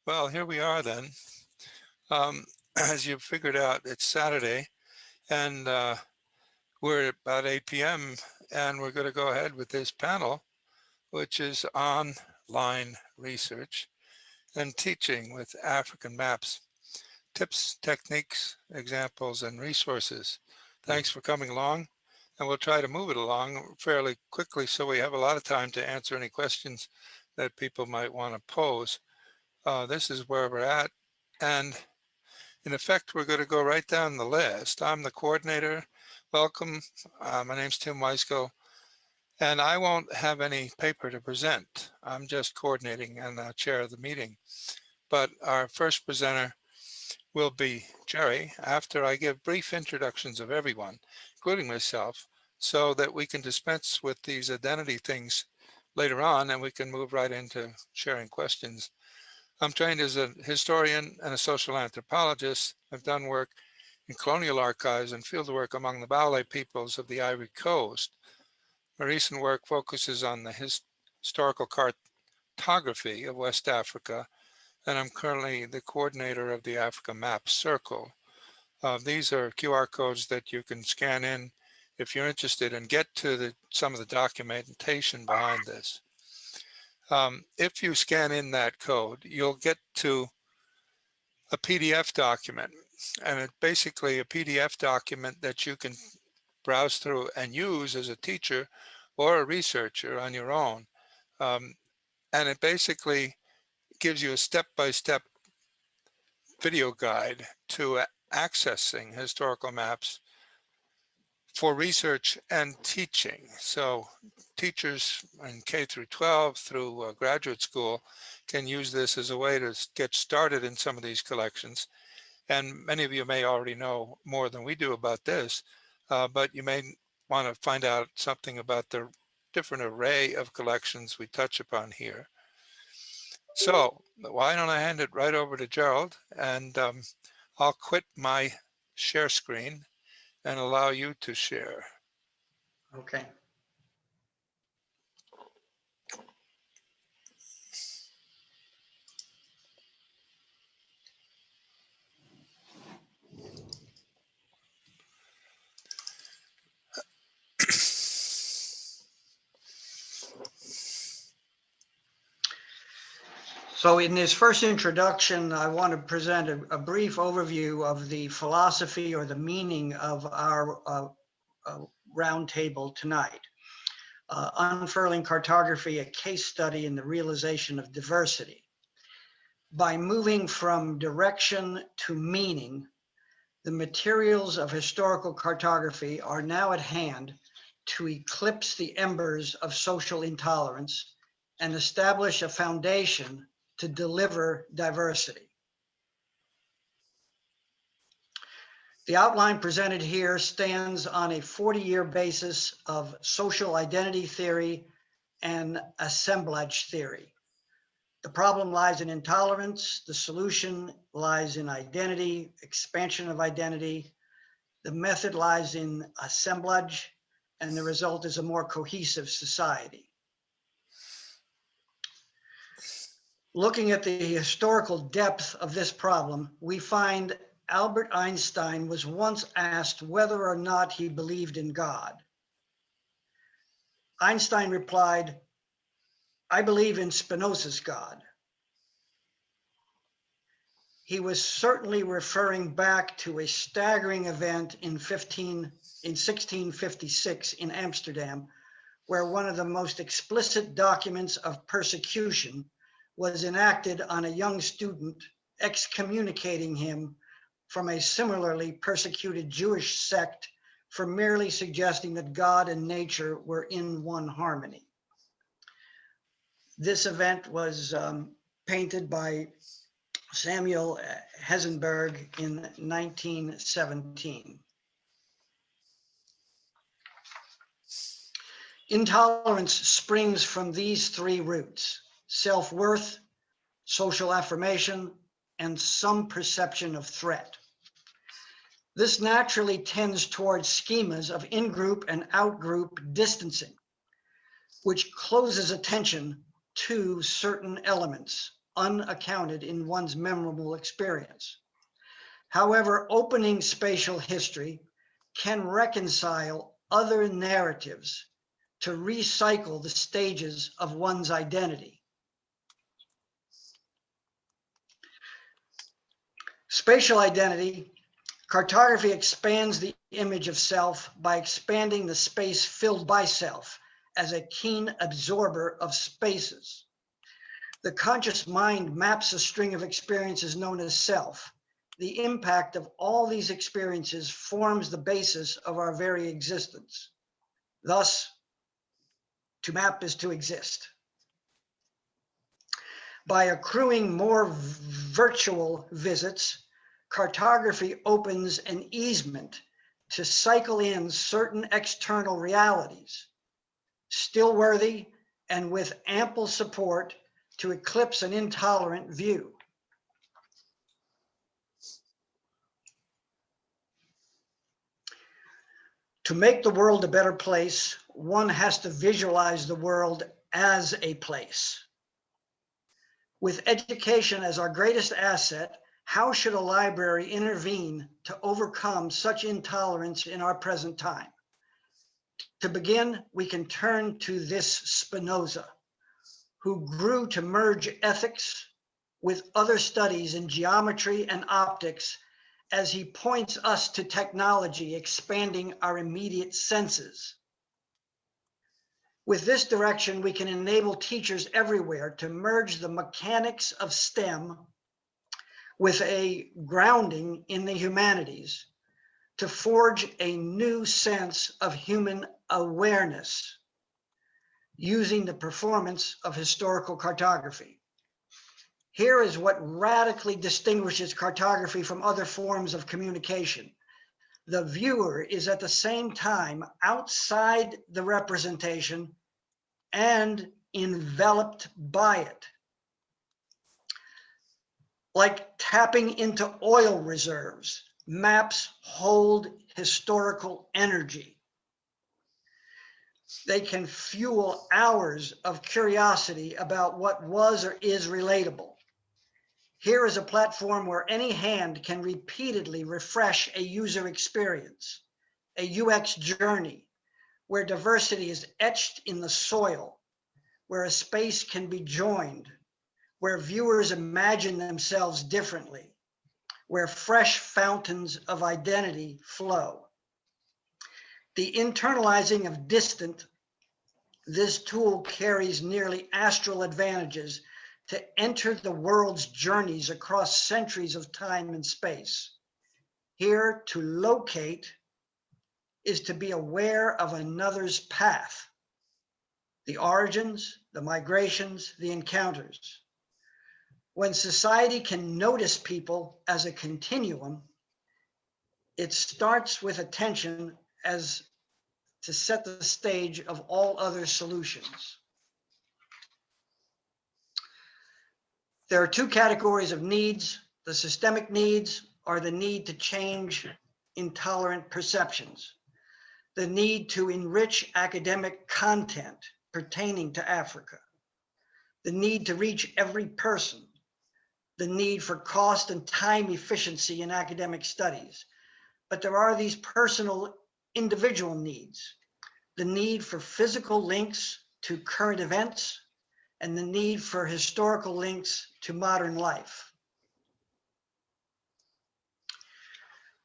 Well, here we are then. As you figured out, it's Saturday, and we're at about 8 p.m., and we're going to go ahead with this panel, which is online research and teaching with African maps, tips, techniques, examples, and resources. Thanks for coming along, and we'll try to move it along fairly quickly so we have a lot of time to answer any questions that people might want to pose. This is where we're at, and in effect, we're going to go right down the list. I'm the coordinator. Welcome. My name's Tim Weisko, and I won't have any paper to present. I'm just coordinating and chair of the meeting. But our first presenter will be Jerry after I give brief introductions of everyone, including myself, so that we can dispense with these identity things later on and we can move right into sharing questions. I'm trained as a historian and a social anthropologist. I've done work in colonial archives and fieldwork among the Baule peoples of the Ivory Coast. My recent work focuses on the historical cartography of West Africa, and I'm currently the coordinator of the Africa Map Circle. These are QR codes that you can scan in if you're interested and get to some of the documentation behind this. If you scan in that code, you'll get to a PDF document, and it's basically a PDF document that you can browse through and use as a teacher or a researcher on your own. And it basically gives you a step-by-step video guide to accessing historical maps for research and teaching. So teachers in K through 12 through graduate school can use this as a way to get started in some of these collections. And many of you may already know more than we do about this, but you may want to find out something about the different array of collections we touch upon here. So why don't I hand it right over to Gerald, and I'll quit my share screen and allow you to share. Okay. So in this first introduction, I want to present a brief overview of the philosophy or the meaning of our roundtable tonight. Unfurling Cartography, a case study in the realization of diversity. By moving from direction to meaning, the materials of historical cartography are now at hand to eclipse the embers of social intolerance and establish a foundation to deliver diversity. The outline presented here stands on a 40-year basis of social identity theory and assemblage theory. The problem lies in intolerance. The solution lies in identity, expansion of identity. The method lies in assemblage, and the result is a more cohesive society. Looking at the historical depth of this problem, we find Albert Einstein was once asked whether or not he believed in God. Einstein replied, "I believe in Spinoza's God." He was certainly referring back to a staggering event in 1656 in Amsterdam, where one of the most explicit documents of persecution was enacted on a young student, excommunicating him from a similarly persecuted Jewish sect for merely suggesting that God and nature were in one harmony. This event was painted by Samuel Hesenberg in 1917. Intolerance springs from these three roots: self-worth, social affirmation, and some perception of threat. This naturally tends towards schemas of in-group and out-group distancing, which closes attention to certain elements unaccounted in one's memorable experience. However, opening spatial history can reconcile other narratives to recycle the stages of one's identity. Spatial identity, cartography expands the image of self by expanding the space filled by self as a keen absorber of spaces. The conscious mind maps a string of experiences known as self. The impact of all these experiences forms the basis of our very existence. Thus, to map is to exist. By accruing more virtual visits, cartography opens an easement to cycle in certain external realities, still worthy and with ample support to eclipse an intolerant view. To make the world a better place, one has to visualize the world as a place. With education as our greatest asset, how should a library intervene to overcome such intolerance in our present time? To begin, we can turn to this Spinoza, who grew to merge ethics with other studies in geometry and optics as he points us to technology expanding our immediate senses. With this direction, we can enable teachers everywhere to merge the mechanics of STEM with a grounding in the humanities to forge a new sense of human awareness using the performance of historical cartography. Here is what radically distinguishes cartography from other forms of communication. The viewer is at the same time outside the representation and enveloped by it. Like tapping into oil reserves, maps hold historical energy. They can fuel hours of curiosity about what was or is relatable. Here is a platform where any hand can repeatedly refresh a user experience, a UX journey, where diversity is etched in the soil, where a space can be joined, where viewers imagine themselves differently, where fresh fountains of identity flow. The internalizing of distant, this tool carries nearly astral advantages to enter the world's journeys across centuries of time and space. Here, to locate is to be aware of another's path, the origins, the migrations, the encounters. When society can notice people as a continuum, it starts with attention as to set the stage of all other solutions. There are two categories of needs. The systemic needs are the need to change intolerant perceptions, the need to enrich academic content pertaining to Africa, the need to reach every person, the need for cost and time efficiency in academic studies. But there are these personal individual needs, the need for physical links to current events, and the need for historical links to modern life.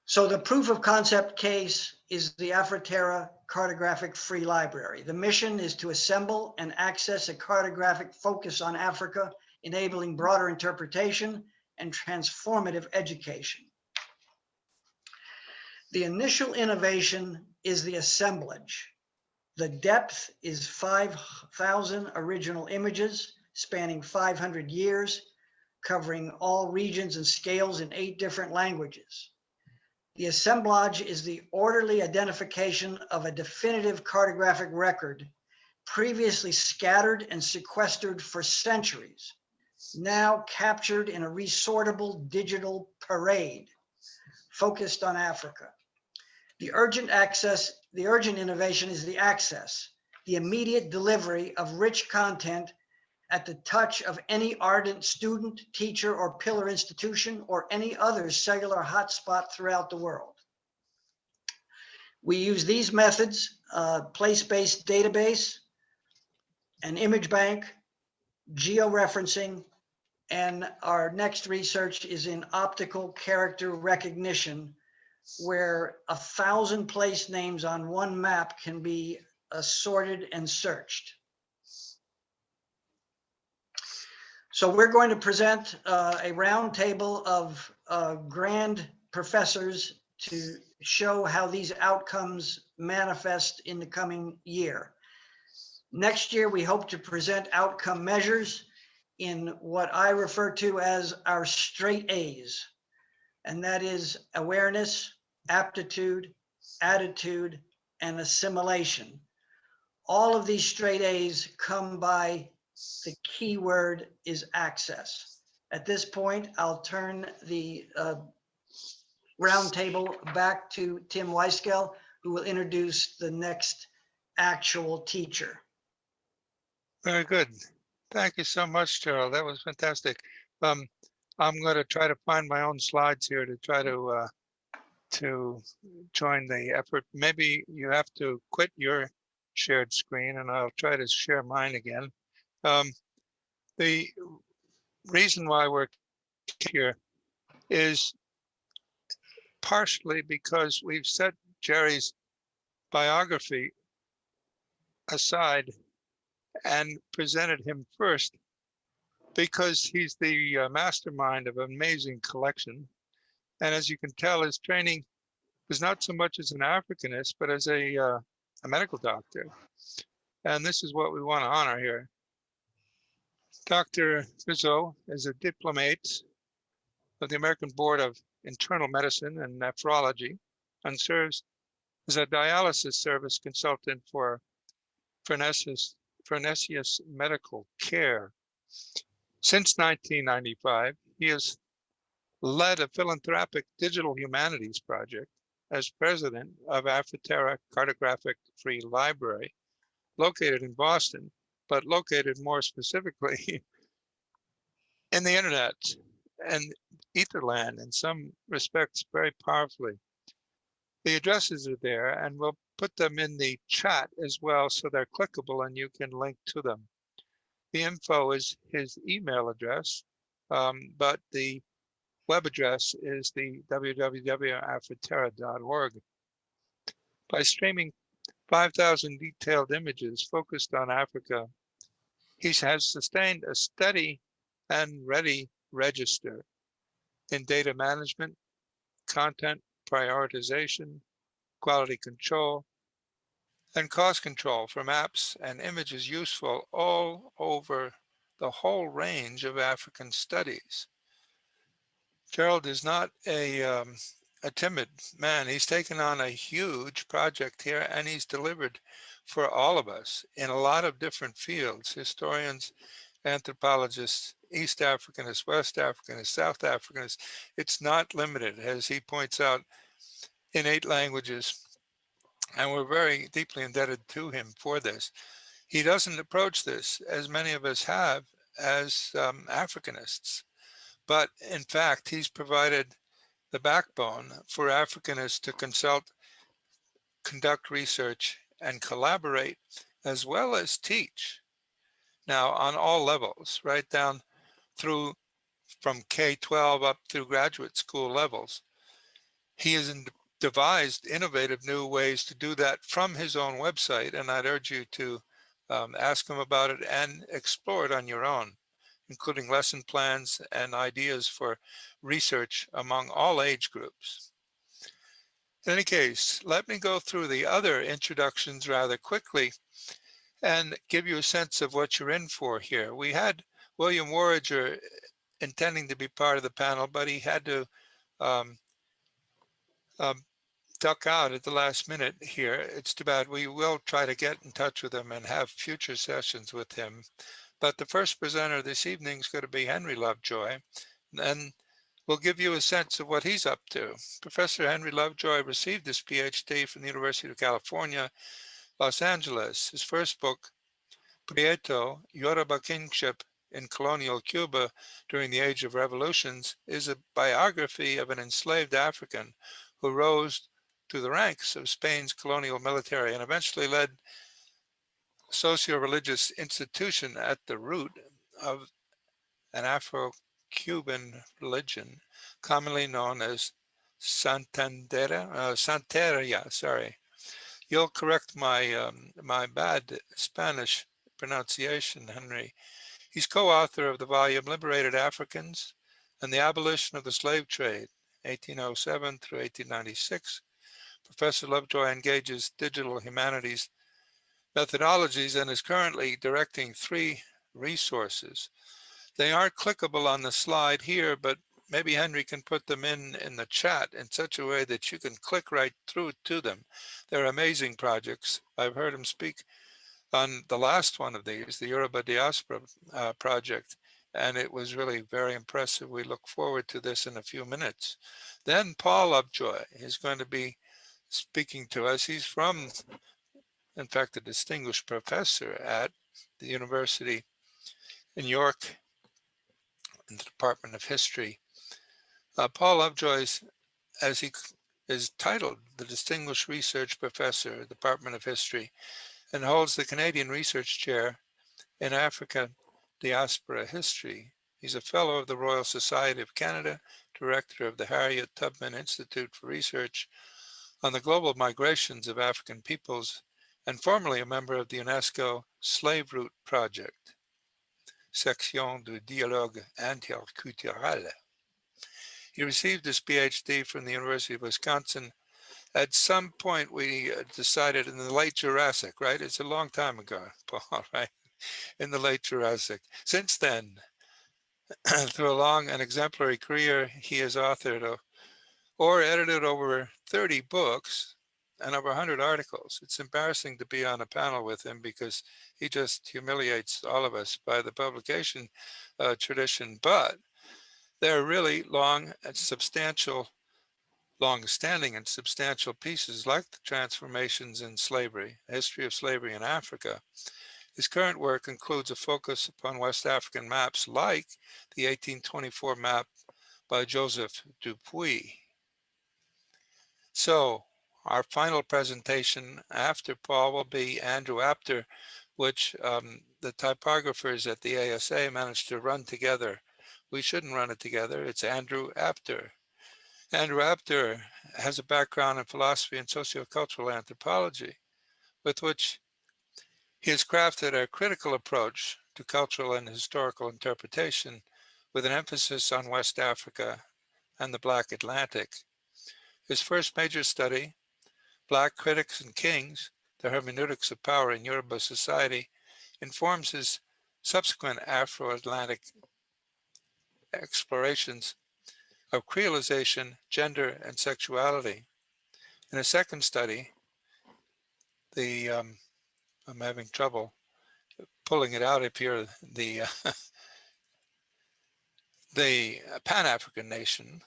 So the proof of concept case is the Afroterra Cartographic Free Library. The mission is to assemble and access a cartographic focus on Africa, enabling broader interpretation and transformative education. The initial innovation is the assemblage. The depth is 5,000 original images spanning 500 years, covering all regions and scales in 8 different languages. The assemblage is the orderly identification of a definitive cartographic record, previously scattered and sequestered for centuries, now captured in a resortable digital parade focused on Africa. The urgent innovation is the access, the immediate delivery of rich content at the touch of any ardent student, teacher, or pillar institution, or any other cellular hotspot throughout the world. We use these methods, place-based database, an image bank, georeferencing, and our next research is in optical character recognition, where 1,000 place names on one map can be sorted and searched. So we're going to present a roundtable of grand professors to show how these outcomes manifest in the coming year. Next year, we hope to present outcome measures in what I refer to as our straight A's, and that is awareness, aptitude, attitude, and assimilation. All of these straight A's come by the key word is access. At this point, I'll turn the roundtable back to Tim Weiskell, who will introduce the next actual teacher. Very good. Thank you so much, Gerald. That was fantastic. I'm going to try to find my own slides here to try to join the effort. Maybe you have to quit your shared screen, and I'll try to share mine again. The reason why we're here is partially because we've set Jerry's biography aside and presented him first because he's the mastermind of an amazing collection. And as you can tell, his training was not so much as an Africanist, but as a medical doctor. And this is what we want to honor here. Dr. Fizeau is a diplomate of the American Board of Internal Medicine and Nephrology and serves as a dialysis service consultant for Fresenius Medical Care. Since 1995, he has led a philanthropic digital humanities project as president of Afroterra Cartographic Free Library, located in Boston, but located more specifically in the internet and Etherland in some respects very powerfully. The addresses are there, and we'll put them in the chat as well so they're clickable and you can link to them. The info is his email address, but the web address is the www.afroterra.org. By streaming 5,000 detailed images focused on Africa, he has sustained a steady and ready register in data management, content prioritization, quality control, and cost control for maps and images useful all over the whole range of African studies. Gerald is not a timid man. He's taken on a huge project here, and he's delivered for all of us in a lot of different fields: historians, anthropologists, East Africanists, West Africanists, South Africanists. It's not limited, as he points out, in 8 languages, and we're very deeply indebted to him for this. He doesn't approach this, as many of us have, as Africanists. But in fact, he's provided the backbone for Africanists to consult, conduct research, and collaborate, as well as teach. Now, on all levels, right down through from K-12 up through graduate school levels. He has devised innovative new ways to do that from his own website, and I'd urge you to ask him about it and explore it on your own, including lesson plans and ideas for research among all age groups. In any case, let me go through the other introductions rather quickly and give you a sense of what you're in for here. We had William Warriger intending to be part of the panel, but he had to duck out at the last minute here. It's too bad. We will try to get in touch with him and have future sessions with him. But the first presenter this evening is going to be Henry Lovejoy, and we'll give you a sense of what he's up to. Professor Henry Lovejoy received his PhD from the University of California, Los Angeles. His first book, Prieto, Yoruba Kingship in Colonial Cuba during the Age of Revolutions, is a biography of an enslaved African who rose to the ranks of Spain's colonial military and eventually led socio-religious institution at the root of an Afro-Cuban religion, commonly known as Santeria. Sorry, you'll correct my bad Spanish pronunciation, Henry. He's co-author of the volume Liberated Africans and the Abolition of the Slave Trade, 1807 through 1896. Professor Lovejoy engages digital humanities methodologies and is currently directing 3 resources. They aren't clickable on the slide here, but maybe Henry can put them in the chat in such a way that you can click right through to them. They're amazing projects. I've heard him speak on the last one of these, the Yoruba Diaspora project, and it was really very impressive. We look forward to this in a few minutes. Then Paul Lovejoy is going to be speaking to us. He's from, in fact, a distinguished professor at the University in York in the Department of History. Paul Lovejoy, as he is titled, the Distinguished Research Professor, Department of History, and holds the Canadian Research Chair in Africa Diaspora History. He's a Fellow of the Royal Society of Canada, Director of the Harriet Tubman Institute for Research on the Global Migrations of African Peoples, and formerly a member of the UNESCO Slave Route Project, Section du Dialogue Interculturel. He received his PhD from the University of Wisconsin. At some point, we decided in the late Jurassic, right? It's a long time ago, Paul, right? In the late Jurassic. Since then, through a long and exemplary career, he has authored or edited over 30 books and over 100 articles. It's embarrassing to be on a panel with him because he just humiliates all of us by the publication tradition, but they're really long and substantial, long-standing and substantial pieces like the Transformations in Slavery, a History of Slavery in Africa. His current work includes a focus upon West African maps like the 1824 map by Joseph Dupuy. So our final presentation after Paul will be Andrew Apter, which the typographers at the ASA managed to run together. We shouldn't run it together. It's Andrew Apter. Andrew Apter has a background in philosophy and sociocultural anthropology, with which he has crafted a critical approach to cultural and historical interpretation with an emphasis on West Africa and the Black Atlantic. His first major study, Black Critics and Kings, the Hermeneutics of Power in Yoruba Society, informs his subsequent Afro-Atlantic explorations of creolization, gender, and sexuality. In a second study, I'm having trouble pulling it out up here, the Pan-African Nation,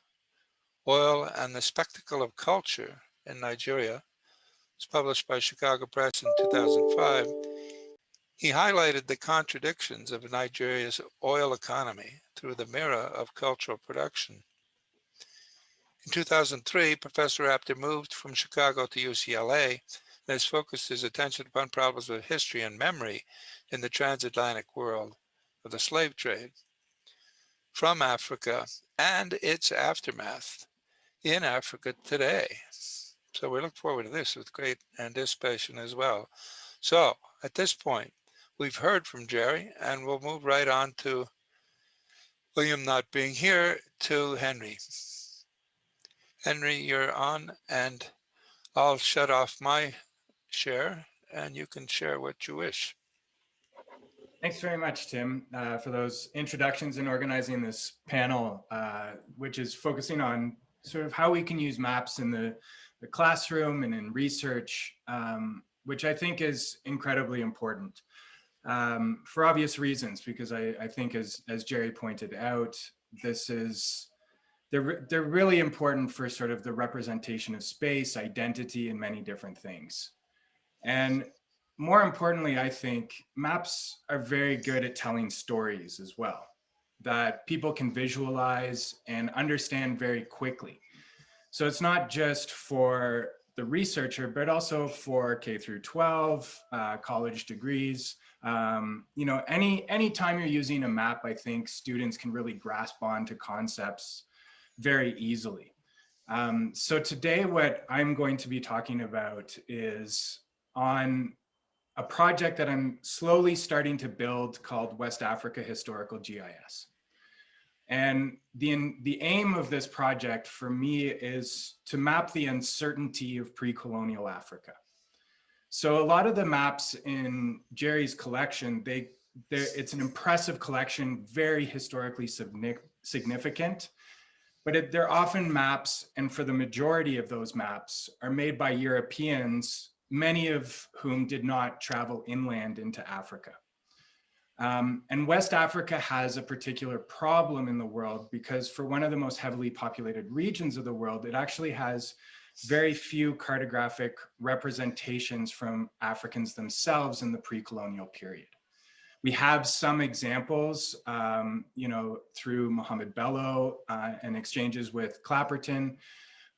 Oil and the Spectacle of Culture in Nigeria, was published by Chicago Press in 2005. He highlighted the contradictions of Nigeria's oil economy through the mirror of cultural production. In 2003, Professor Apter moved from Chicago to UCLA and has focused his attention upon problems of history and memory in the transatlantic world of the slave trade from Africa and its aftermath in Africa today. So we look forward to this with great anticipation as well. So at this point, we've heard from Jerry, and we'll move right on to William not being here to Henry. Henry, you're on, and I'll shut off my share, and you can share what you wish. Thanks very much, Tim, for those introductions and organizing this panel, which is focusing on sort of how we can use maps in the classroom and in research, which I think is incredibly important for obvious reasons, because I think as Jerry pointed out, they're really important for sort of the representation of space, identity, and many different things. And more importantly, I think maps are very good at telling stories as well, that people can visualize and understand very quickly. So it's not just for the researcher, but also for K through 12, college degrees. You know, any time you're using a map, I think students can really grasp onto concepts very easily. So today, what I'm going to be talking about is on a project that I'm slowly starting to build called West Africa Historical GIS. And the aim of this project for me is to map the uncertainty of pre-colonial Africa. So a lot of the maps in Jerry's collection, it's an impressive collection, very historically significant, but they're often maps, and for the majority of those maps, are made by Europeans, many of whom did not travel inland into Africa. And West Africa has a particular problem in the world because for one of the most heavily populated regions of the world, it actually has very few cartographic representations from Africans themselves in the pre-colonial period. We have some examples, you know, through Mohammed Bello and exchanges with Clapperton,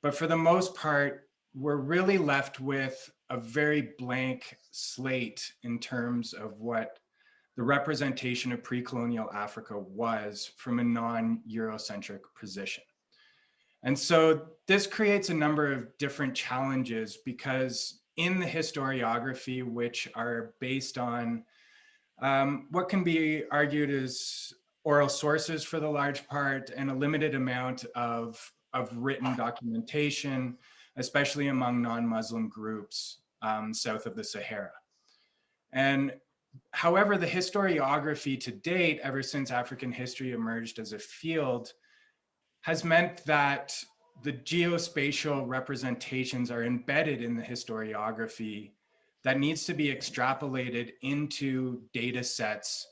but for the most part, we're really left with a very blank slate in terms of what the representation of pre-colonial Africa was from a non-Eurocentric position. And so this creates a number of different challenges because in the historiography, which are based on what can be argued as oral sources for the large part and a limited amount of written documentation, especially among non-Muslim groups south of the Sahara. And however, the historiography to date, ever since African history emerged as a field, has meant that the geospatial representations are embedded in the historiography that needs to be extrapolated into data sets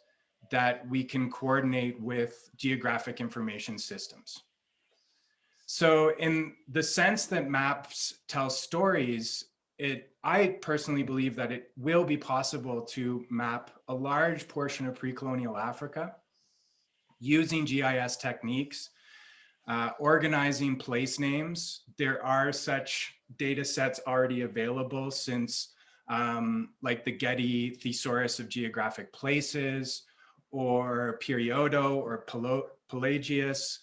that we can coordinate with geographic information systems. So in the sense that maps tell stories, I personally believe that it will be possible to map a large portion of pre-colonial Africa using GIS techniques, organizing place names. There are such data sets already available since like the Getty Thesaurus of Geographic Places or Periodo or Pelagius.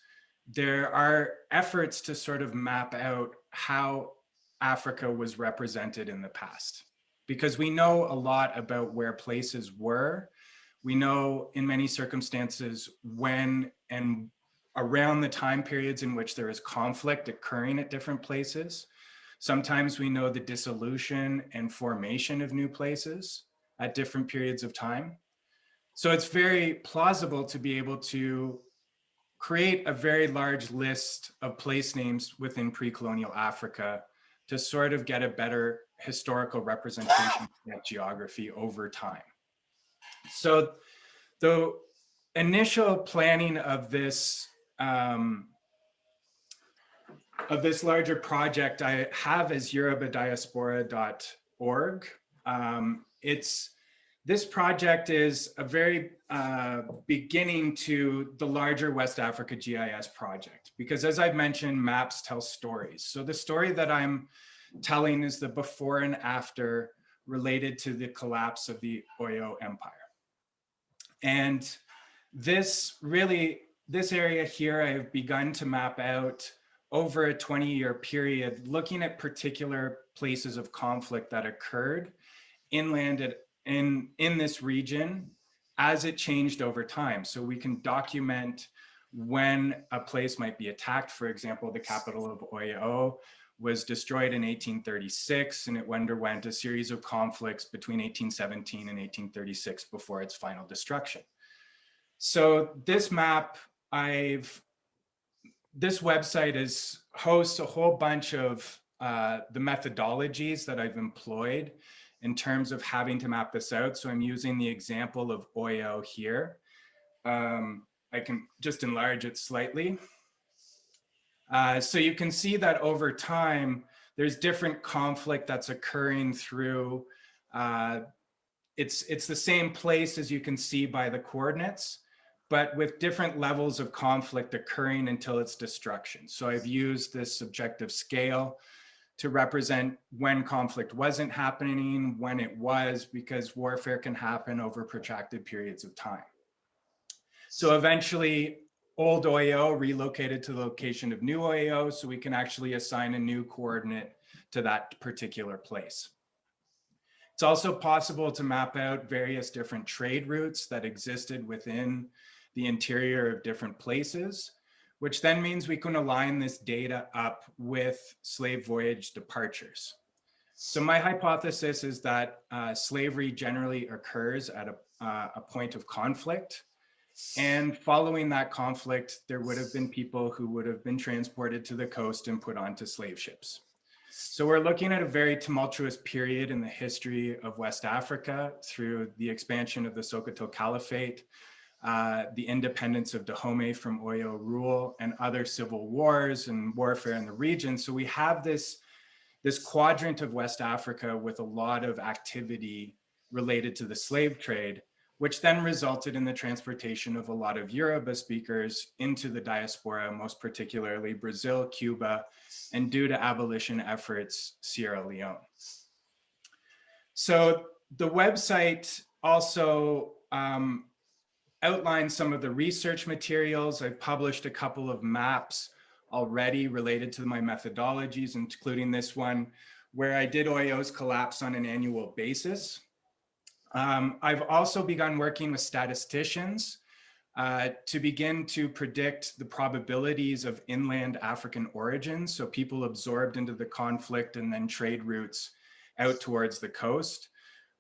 There are efforts to sort of map out how Africa was represented in the past, because we know a lot about where places were. We know in many circumstances when and around the time periods in which there is conflict occurring at different places. Sometimes we know the dissolution and formation of new places at different periods of time. So it's very plausible to be able to create a very large list of place names within pre-colonial Africa to sort of get a better historical representation of geography over time. So the initial planning of this larger project I have is yorubadiaspora.org. This project is a very beginning to the larger West Africa GIS project, because as I've mentioned, maps tell stories. So the story that I'm telling is the before and after related to the collapse of the Oyo Empire. And this area here, I've begun to map out over a 20-year period, looking at particular places of conflict that occurred inland in this region as it changed over time. So we can document when a place might be attacked. For example, the capital of Oyo was destroyed in 1836, and it underwent a series of conflicts between 1817 and 1836 before its final destruction. So this map, this website hosts a whole bunch of the methodologies that I've employed in terms of having to map this out. So I'm using the example of Oyo here. I can just enlarge it slightly. So you can see that over time, there's different conflict that's occurring through it's the same place, as you can see by the coordinates, but with different levels of conflict occurring until its destruction. So I've used this subjective scale to represent when conflict wasn't happening, when it was, because warfare can happen over protracted periods of time. So eventually, old OAO relocated to the location of new OAO, so we can actually assign a new coordinate to that particular place. It's also possible to map out various different trade routes that existed within the interior of different places, which then means we can align this data up with slave voyage departures. So my hypothesis is that slavery generally occurs at a point of conflict. And following that conflict, there would have been people who would have been transported to the coast and put onto slave ships. So we're looking at a very tumultuous period in the history of West Africa through the expansion of the Sokoto Caliphate, the independence of Dahomey from Oyo rule, and other civil wars and warfare in the region. So we have this quadrant of West Africa with a lot of activity related to the slave trade, which then resulted in the transportation of a lot of Yoruba speakers into the diaspora, most particularly Brazil, Cuba, and due to abolition efforts, Sierra Leone. So the website also outlines some of the research materials. I've published a couple of maps already related to my methodologies, including this one, where I did OAO's collapse on an annual basis. I've also begun working with statisticians to begin to predict the probabilities of inland African origins, so people absorbed into the conflict and then trade routes out towards the coast.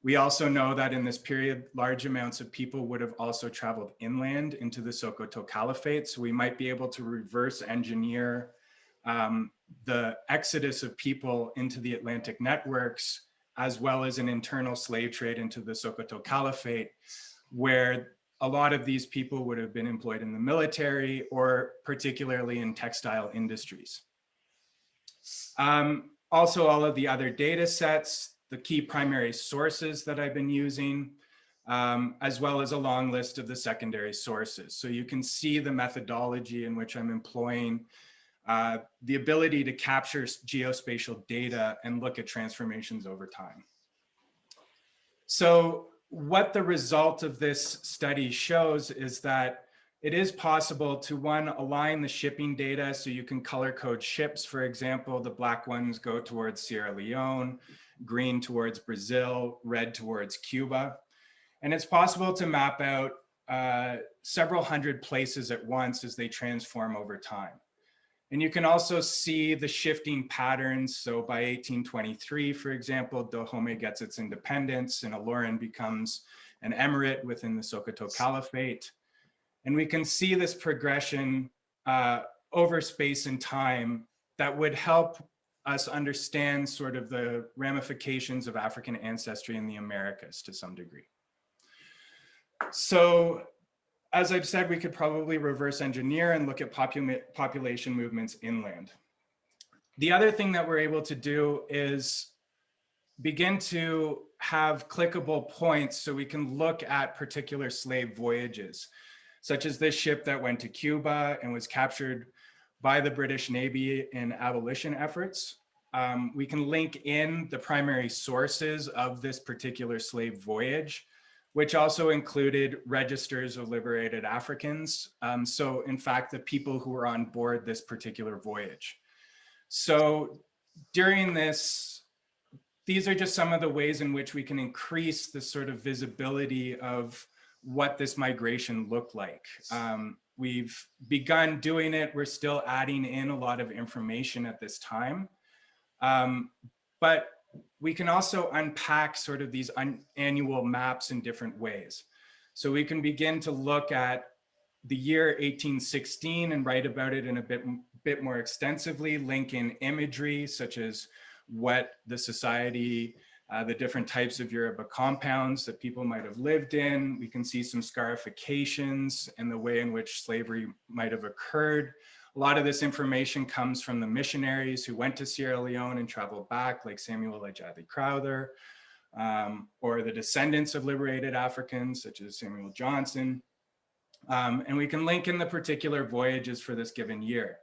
We also know that in this period, large amounts of people would have also traveled inland into the Sokoto Caliphate, so we might be able to reverse engineer the exodus of people into the Atlantic networks, as well as an internal slave trade into the Sokoto Caliphate, where a lot of these people would have been employed in the military or particularly in textile industries. Also, all of the other data sets, the key primary sources that I've been using, as well as a long list of the secondary sources. So you can see the methodology in which I'm employing the ability to capture geospatial data and look at transformations over time. So what the result of this study shows is that it is possible to, one, align the shipping data so you can color code ships. For example, the black ones go towards Sierra Leone, green towards Brazil, red towards Cuba. And it's possible to map out several hundred places at once as they transform over time. And you can also see the shifting patterns. So by 1823, for example, Dahomey gets its independence and Olorin becomes an emirate within the Sokoto Caliphate. And we can see this progression over space and time that would help us understand sort of the ramifications of African ancestry in the Americas to some degree. So, as I've said, we could probably reverse engineer and look at population movements inland. The other thing that we're able to do is begin to have clickable points so we can look at particular slave voyages, such as this ship that went to Cuba and was captured by the British Navy in abolition efforts. We can link in the primary sources of this particular slave voyage, which also included registers of liberated Africans. So in fact, the people who were on board this particular voyage. So during this, these are just some of the ways in which we can increase the sort of visibility of what this migration looked like. We've begun doing it. We're still adding in a lot of information at this time. But we can also unpack sort of these annual maps in different ways. So we can begin to look at the year 1816 and write about it in a bit more extensively, link in imagery such as what the society, the different types of Yoruba compounds that people might have lived in. We can see some scarifications and the way in which slavery might have occurred. A lot of this information comes from the missionaries who went to Sierra Leone and traveled back, like Samuel Ejadi Crowther. or the descendants of liberated Africans, such as Samuel Johnson. And we can link in the particular voyages for this given year.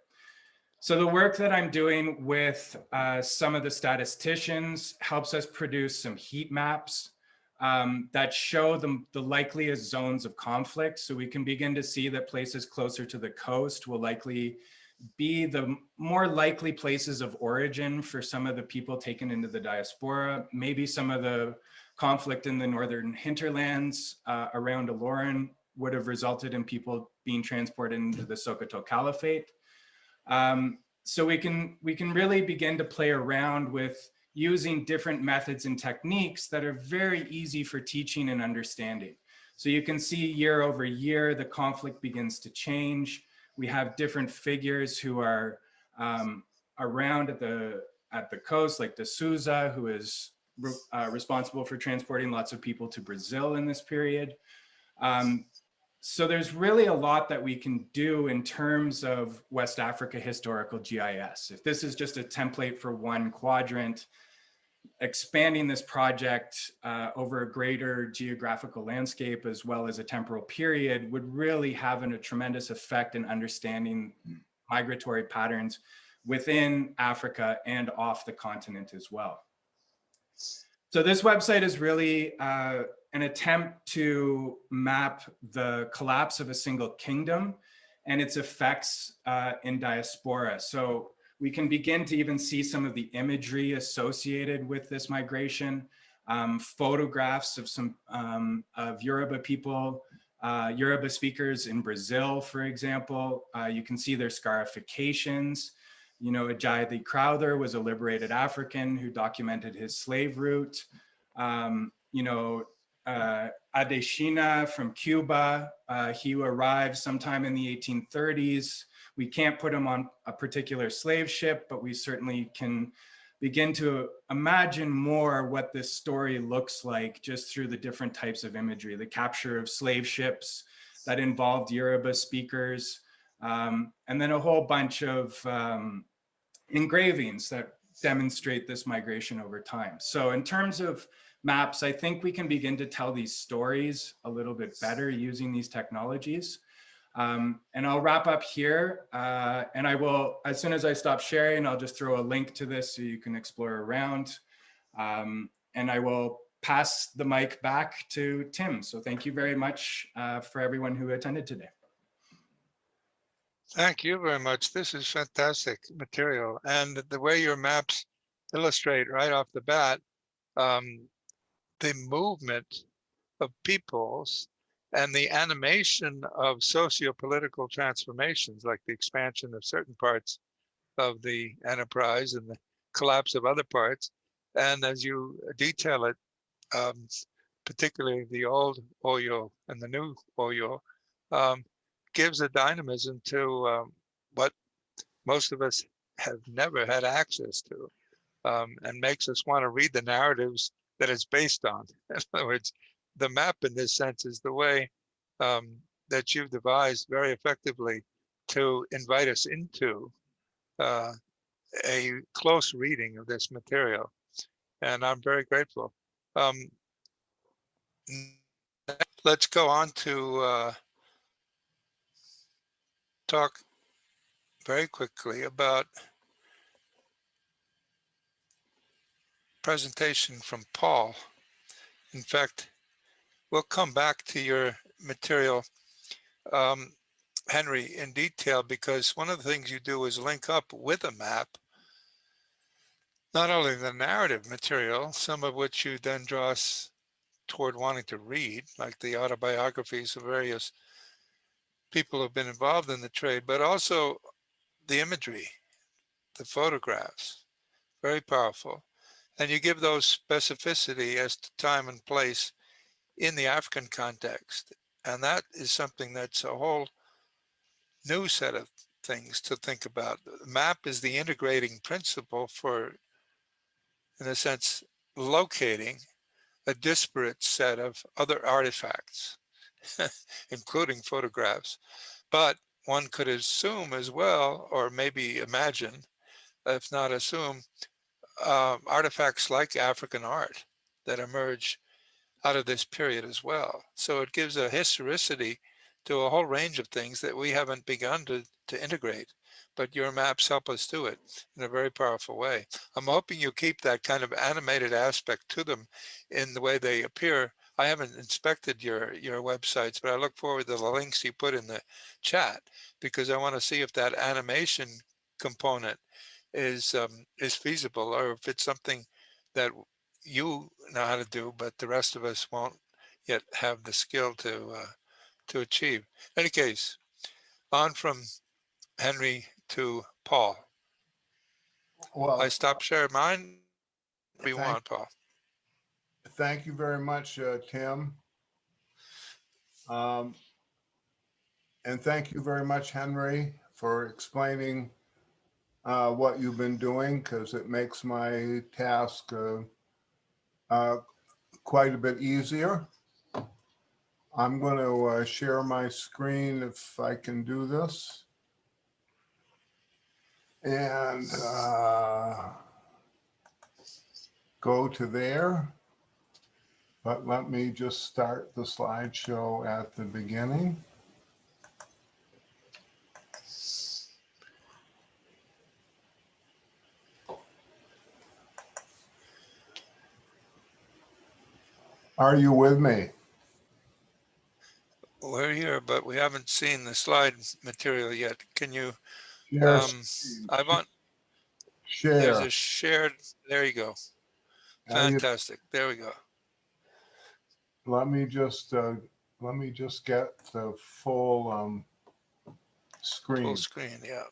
So the work that I'm doing with some of the statisticians helps us produce some heat maps that show the likeliest zones of conflict. So we can begin to see that places closer to the coast will likely be the more likely places of origin for some of the people taken into the diaspora. Maybe some of the conflict in the northern hinterlands around Oloron would have resulted in people being transported into the Sokoto Caliphate. So we can really begin to play around with using different methods and techniques that are very easy for teaching and understanding. So you can see year over year, the conflict begins to change. We have different figures who are around at the coast, like de Souza, who is responsible for transporting lots of people to Brazil in this period. So there's really a lot that we can do in terms of West Africa historical GIS. If this is just a template for one quadrant, expanding this project over a greater geographical landscape as well as a temporal period would really have a tremendous effect in understanding migratory patterns within Africa and off the continent as well. So this website is really an attempt to map the collapse of a single kingdom and its effects in diaspora. So we can begin to even see some of the imagery associated with this migration, photographs of some of Yoruba people, Yoruba speakers in Brazil, for example. You can see their scarifications. You know, Ajayi Crowther was a liberated African who documented his slave route. You know, Adeshina from Cuba, he arrived sometime in the 1830s. We can't put him on a particular slave ship, but we certainly can begin to imagine more what this story looks like just through the different types of imagery, the capture of slave ships that involved Yoruba speakers, and then a whole bunch of engravings that demonstrate this migration over time. So in terms of maps, I think we can begin to tell these stories a little bit better using these technologies. And I'll wrap up here, and I will, as soon as I stop sharing, I'll just throw a link to this so you can explore around. And I will pass the mic back to Tim. So thank you very much for everyone who attended today. Thank you very much. This is fantastic material. And the way your maps illustrate right off the bat, the movement of peoples and the animation of socio-political transformations, like the expansion of certain parts of the enterprise and the collapse of other parts. And as you detail it, particularly the old Oyo and the new Oyo, gives a dynamism to what most of us have never had access to, and makes us want to read the narratives that it's based on. In other words, the map in this sense is the way that you've devised very effectively to invite us into a close reading of this material. And I'm very grateful. Let's go on to talk very quickly about presentation from Paul. In fact, we'll come back to your material, Henry, in detail, because one of the things you do is link up with a map, not only the narrative material, some of which you then draw us toward wanting to read, like the autobiographies of various people who've been involved in the trade, but also the imagery, the photographs, very powerful. And you give those specificity as to time and place in the African context. And that is something that's a whole new set of things to think about. The map is the integrating principle for, in a sense, locating a disparate set of other artifacts, including photographs. But one could assume as well, or maybe imagine, if not assume, artifacts like African art that emerge out of this period as well. So it gives a historicity to a whole range of things that we haven't begun to integrate, but your maps help us do it in a very powerful way. I'm hoping you keep that kind of animated aspect to them in the way they appear. I haven't inspected your websites, but I look forward to the links you put in the chat, because I want to see if that animation component is feasible, or if it's something that you know how to do, but the rest of us won't yet have the skill to achieve. In any case, on from Henry to Paul. Well, I stop sharing mine. What do you thank, want, Paul? thank you very much, Tim. Um, and thank you very much, Henry, for explaining what you've been doing, because it makes my task quite a bit easier. I'm going to share my screen if I can do this. And go to there. But let me just start the slideshow at the beginning. Are you with me? We're here, but we haven't seen the slide material yet. Can you, Share, I want, there's share. a shared, there you go. Are you, Fantastic. There we go. let me just get the full Full screen. screen. Yeah,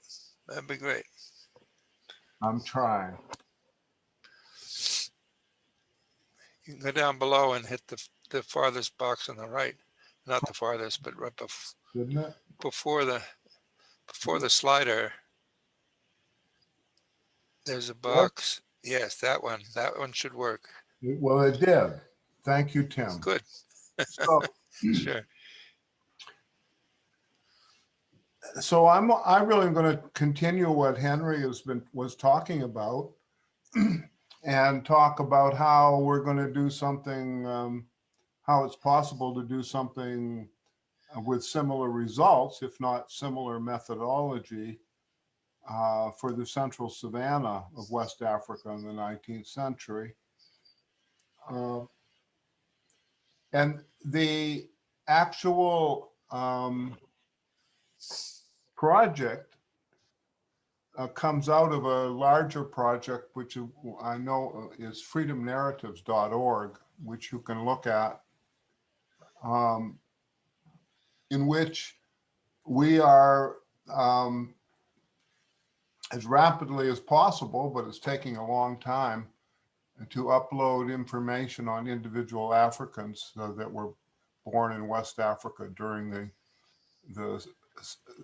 that'd be great. I'm trying. You can go down below and hit the farthest box on the right. Not the farthest, but right Didn't it? before the slider. There's a Work? box. Yes, that one. That one should work. Well, it did. Thank you, Tim. Good. So, Sure. so I'm really going to continue what Henry was talking about, and talk about how we're going to do something, how it's possible to do something with similar results, if not similar methodology, for the central savanna of West Africa in the 19th century. And the actual project comes out of a larger project, which I know is freedomnarratives.org, which you can look at, in which we are, as rapidly as possible, but it's taking a long time, to upload information on individual Africans that were born in West Africa during the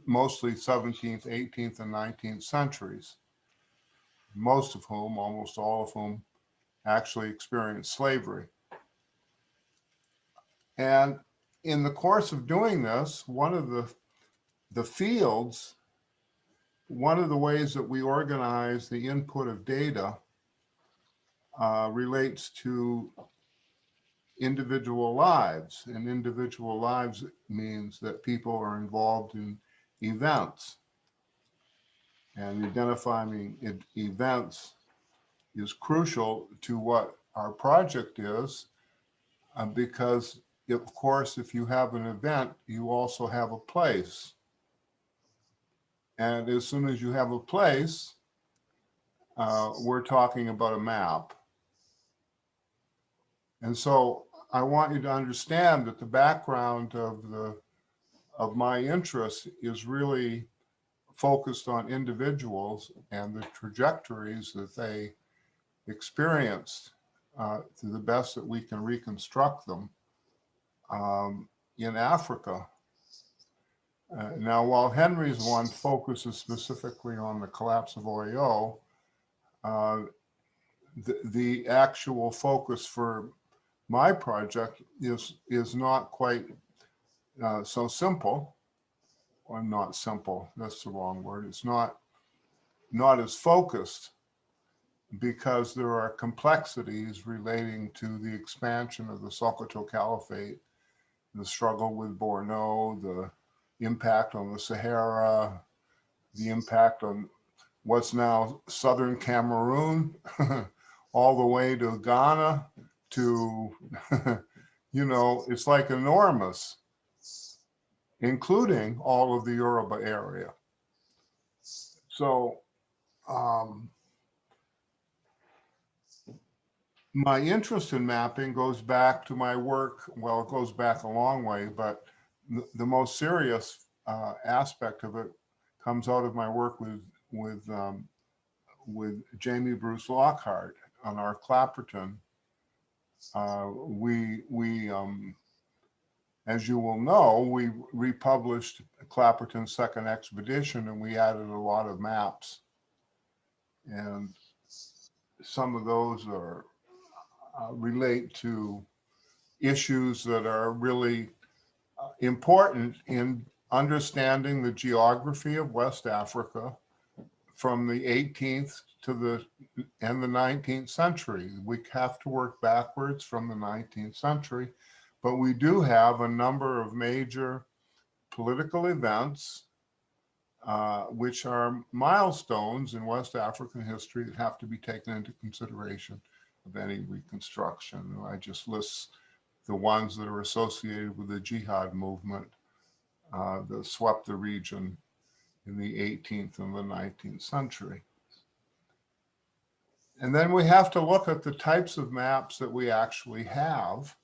mostly 17th, 18th, and 19th centuries, most of whom, almost all of whom, actually experienced slavery. And in the course of doing this, one of the fields, one of the ways that we organize the input of data relates to individual lives. And individual lives means that people are involved in events. And identifying events is crucial to what our project is, because, of course, if you have an event, you also have a place. And as soon as you have a place, we're talking about a map. And so I want you to understand that the background of my interest is really focused on individuals and the trajectories that they experienced, to the best that we can reconstruct them, in Africa. Now, while Henry's one focuses specifically on the collapse of Oyo, the actual focus for my project is not quite so simple, or not simple, that's the wrong word. It's not as focused. because there are complexities relating to the expansion of the Sokoto Caliphate, the struggle with Borno, the impact on the Sahara, the impact on what's now southern Cameroon, all the way to Ghana, to, you know, it's like enormous, including all of the Yoruba area. So my interest in mapping goes back to my work. Well, it goes back a long way, but the most serious aspect of it comes out of my work with Jamie Bruce Lockhart on our Clapperton. As you will know, we republished Clapperton's second expedition, and we added a lot of maps. And some of those are relate to issues that are really important in understanding the geography of West Africa from the 18th to the 19th century. We have to work backwards from the 19th century, but we do have a number of major political events which are milestones in West African history that have to be taken into consideration of any reconstruction. I just list the ones that are associated with the jihad movement that swept the region in the 18th and the 19th century. And then we have to look at the types of maps that we actually have.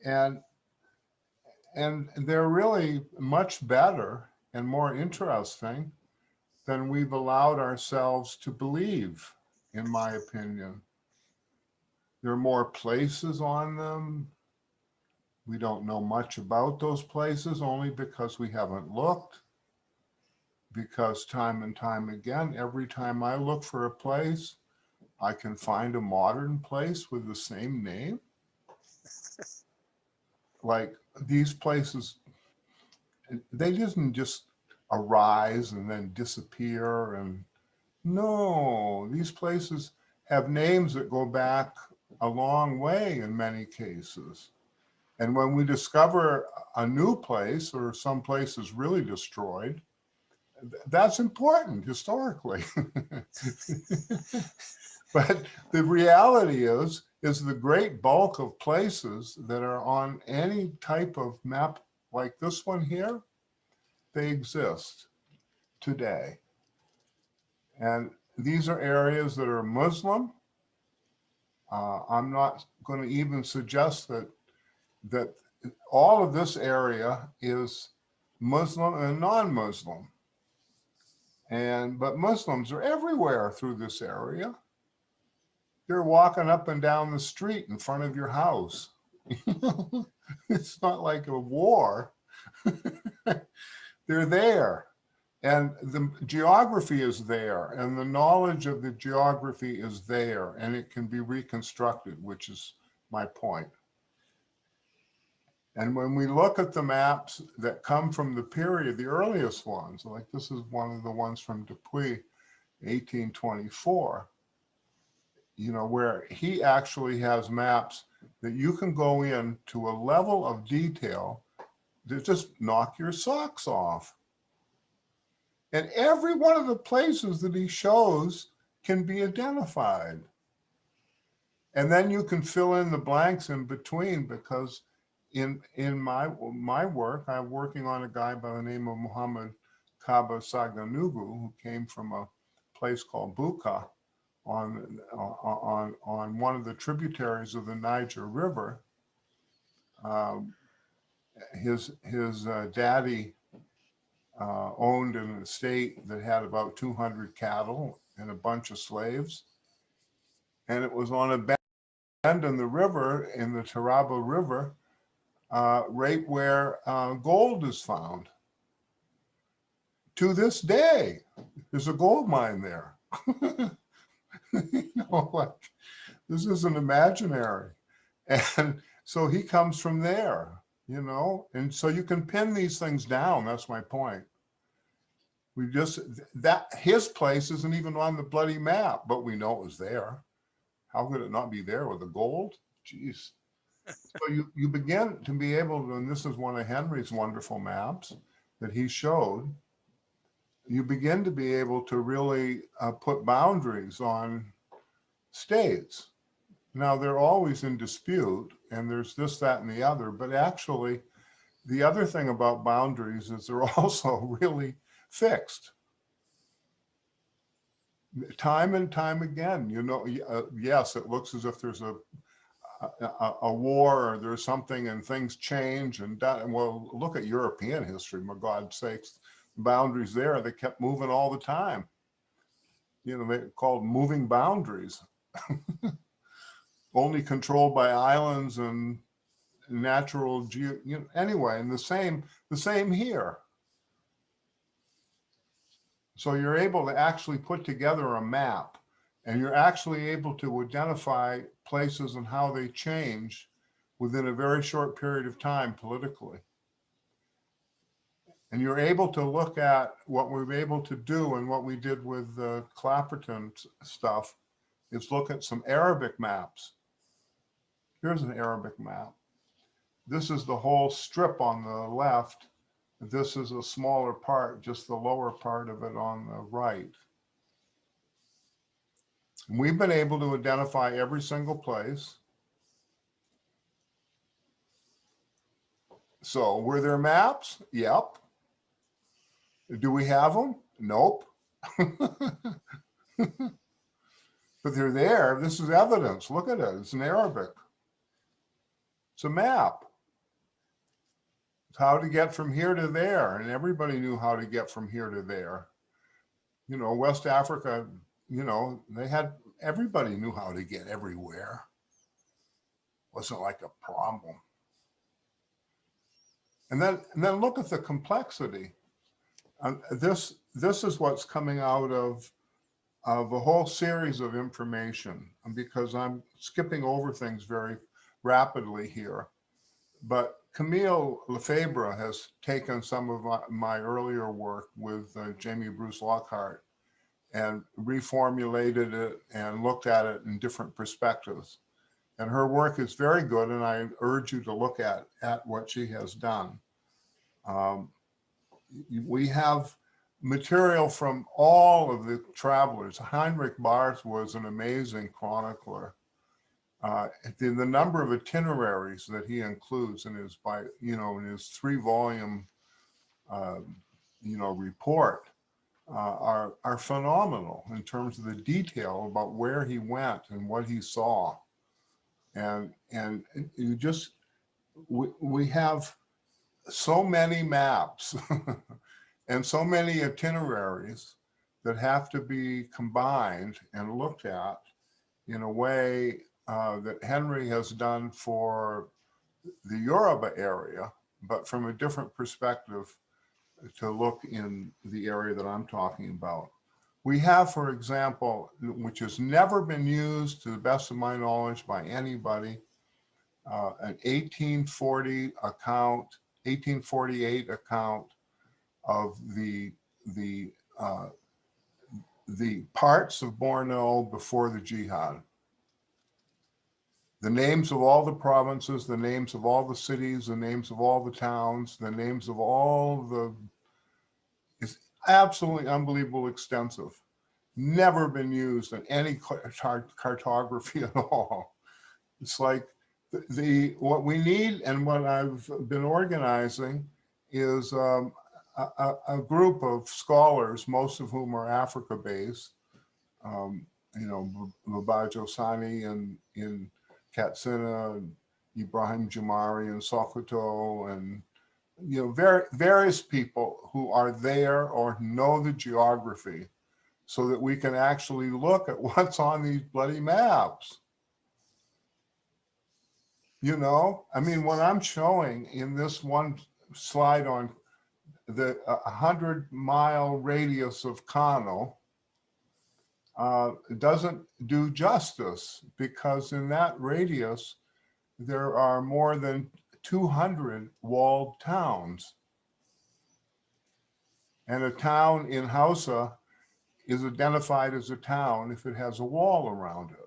And they're really much better and more interesting than we've allowed ourselves to believe, in my opinion. There are more places on them. We don't know much about those places only because we haven't looked. Because time and time again, every time I look for a place, I can find a modern place with the same name. Like these places, they didn't just arise and then disappear. And no, these places have names that go back a long way in many cases. And when we discover a new place or some place is really destroyed, that's important historically. But the reality is the great bulk of places that are on any type of map like this one here, they exist today. And these are areas that are Muslim. I'm not going to even suggest that all of this area is Muslim and non-Muslim. But Muslims are everywhere through this area. They're walking up and down the street in front of your house. It's not like a war. They're there. And the geography is there, and the knowledge of the geography is there, and it can be reconstructed, which is my point. And when we look at the maps that come from the period, the earliest ones, like this is one of the ones from Dupuy, 1824, you know, where he actually has maps that you can go in to a level of detail that just knock your socks off. And every one of the places that he shows can be identified. And then you can fill in the blanks in between, because in my work, I'm working on a guy by the name of Muhammad Kaba Saganugu, who came from a place called Buka on one of the tributaries of the Niger River. His daddy owned an estate that had about 200 cattle and a bunch of slaves. And it was on a bend in the river, in the Taraba River, right where gold is found. To this day, there's a gold mine there. You know, like, this isn't imaginary. And so he comes from there, you know, and so you can pin these things down. That's my point. We just, that his place isn't even on the bloody map, but we know it was there. How could it not be there with the gold? Jeez. So you begin to be able to, and this is one of Henry's wonderful maps that he showed, you begin to be able to really put boundaries on states. Now, they're always in dispute, and there's this, that, and the other, but actually, the other thing about boundaries is they're also really fixed. Time and time again, you know, yes, it looks as if there's a war or there's something and things change and well, look at European history, for God's sakes, boundaries there, they kept moving all the time. You know, they called moving boundaries. Only controlled by islands and natural anyway, and the same here. So you're able to actually put together a map, and you're actually able to identify places and how they change within a very short period of time politically. And you're able to look at what we're able to do, and what we did with the Clapperton stuff is look at some Arabic maps. Here's an Arabic map. This is the whole strip on the left. This is a smaller part, just the lower part of it on the right. And we've been able to identify every single place. So were there maps? Yep. Do we have them? Nope. But they're there. This is evidence. Look at it. It's in Arabic. It's a map. It's how to get from here to there. And everybody knew how to get from here to there. You know, West Africa, you know, everybody knew how to get everywhere. Wasn't like a problem. And then look at the complexity. This is what's coming out of a whole series of information, because I'm skipping over things very rapidly here. But Camille Lefebvre has taken some of my earlier work with Jamie Bruce Lockhart and reformulated it and looked at it in different perspectives. And her work is very good, and I urge you to look at what she has done. We have material from all of the travelers. Heinrich Barth was an amazing chronicler. The number of itineraries that he includes in his, in his 3-volume, report are phenomenal in terms of the detail about where he went and what he saw. And you just, we have so many maps and so many itineraries that have to be combined and looked at in a way that Henry has done for the Yoruba area, but from a different perspective to look in the area that I'm talking about. We have, for example, which has never been used to the best of my knowledge by anybody, an 1848 account of the parts of Borno before the jihad. The names of all the provinces, the names of all the cities, the names of all the towns, the names of all the, it's absolutely unbelievable extensive. Never been used in any cartography at all. It's like what we need, and what I've been organizing is a group of scholars, most of whom are Africa-based, Babajo Sani in Katsina, and Ibrahim Jumari in Sokoto, and various people who are there or know the geography, so that we can actually look at what's on these bloody maps. I mean, what I'm showing in this one slide on the 100-mile radius of Kano doesn't do justice, because in that radius, there are more than 200 walled towns. And a town in Hausa is identified as a town if it has a wall around it.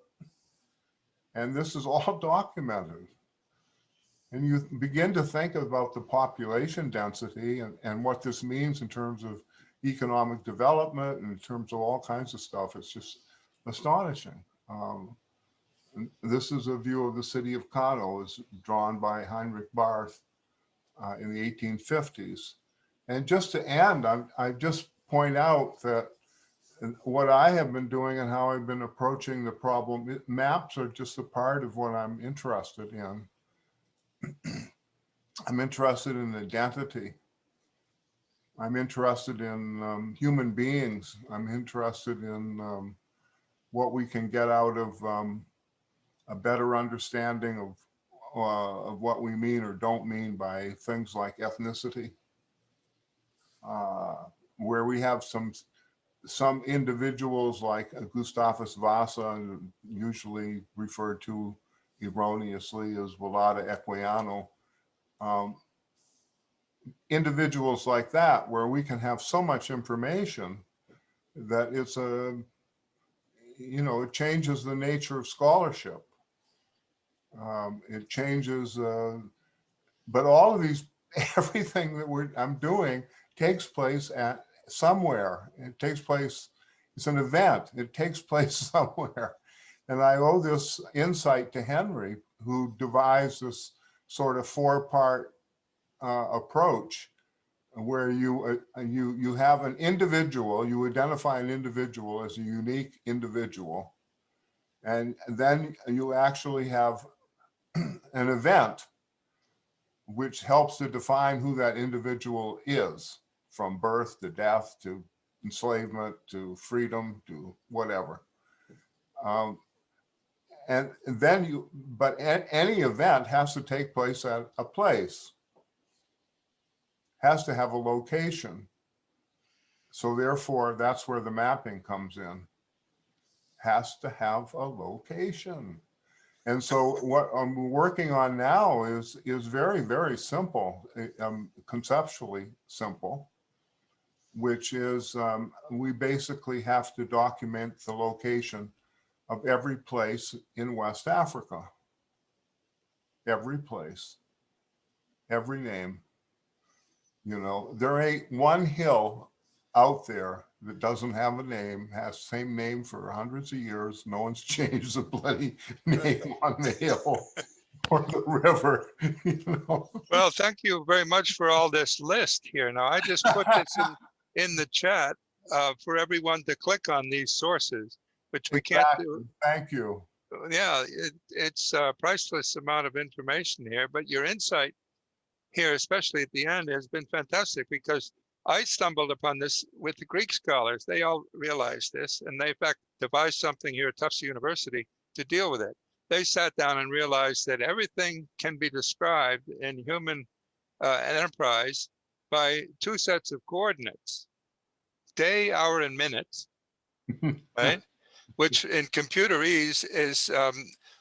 And this is all documented. And you begin to think about the population density and what this means in terms of economic development and in terms of all kinds of stuff. It's just astonishing. This is a view of the city of Kano, as drawn by Heinrich Barth in the 1850s. And just to end, I just point out that what I have been doing and how I've been approaching the problem, maps are just a part of what I'm interested in. I'm interested in identity. I'm interested in what we can get out of a better understanding of what we mean or don't mean by things like ethnicity, where we have some individuals like Gustavus Vasa, usually referred to erroneously as Volata Equiano, individuals like that, where we can have so much information that it changes the nature of scholarship. It changes, but all of these, everything that I'm doing takes place at somewhere. It takes place, it's an event, it takes place somewhere. And I owe this insight to Henry, who devised this sort of 4-part approach where you have an individual, you identify an individual as a unique individual, and then you actually have an event which helps to define who that individual is, from birth to death to enslavement to freedom to whatever. And then but any event has to take place at a place, has to have a location. So therefore, that's where the mapping comes in. Has to have a location. And so what I'm working on now is very, very simple, conceptually simple, which is we basically have to document the location of every place in West Africa. Every place, every name. You know, there ain't one hill out there that doesn't have a name, has the same name for hundreds of years. No one's changed the bloody name on the hill or the river, you know. Well, thank you very much for all this list here. Now, I just put this in the chat for everyone to click on these sources, which we can't do. Thank you. Yeah, it's a priceless amount of information here, but your insight here, especially at the end, has been fantastic, because I stumbled upon this with the Greek scholars. They all realized this, and they in fact devised something here at Tufts University to deal with it. They sat down and realized that everything can be described in human enterprise by 2 sets of coordinates: day, hour, and minute, right? Which in computerese is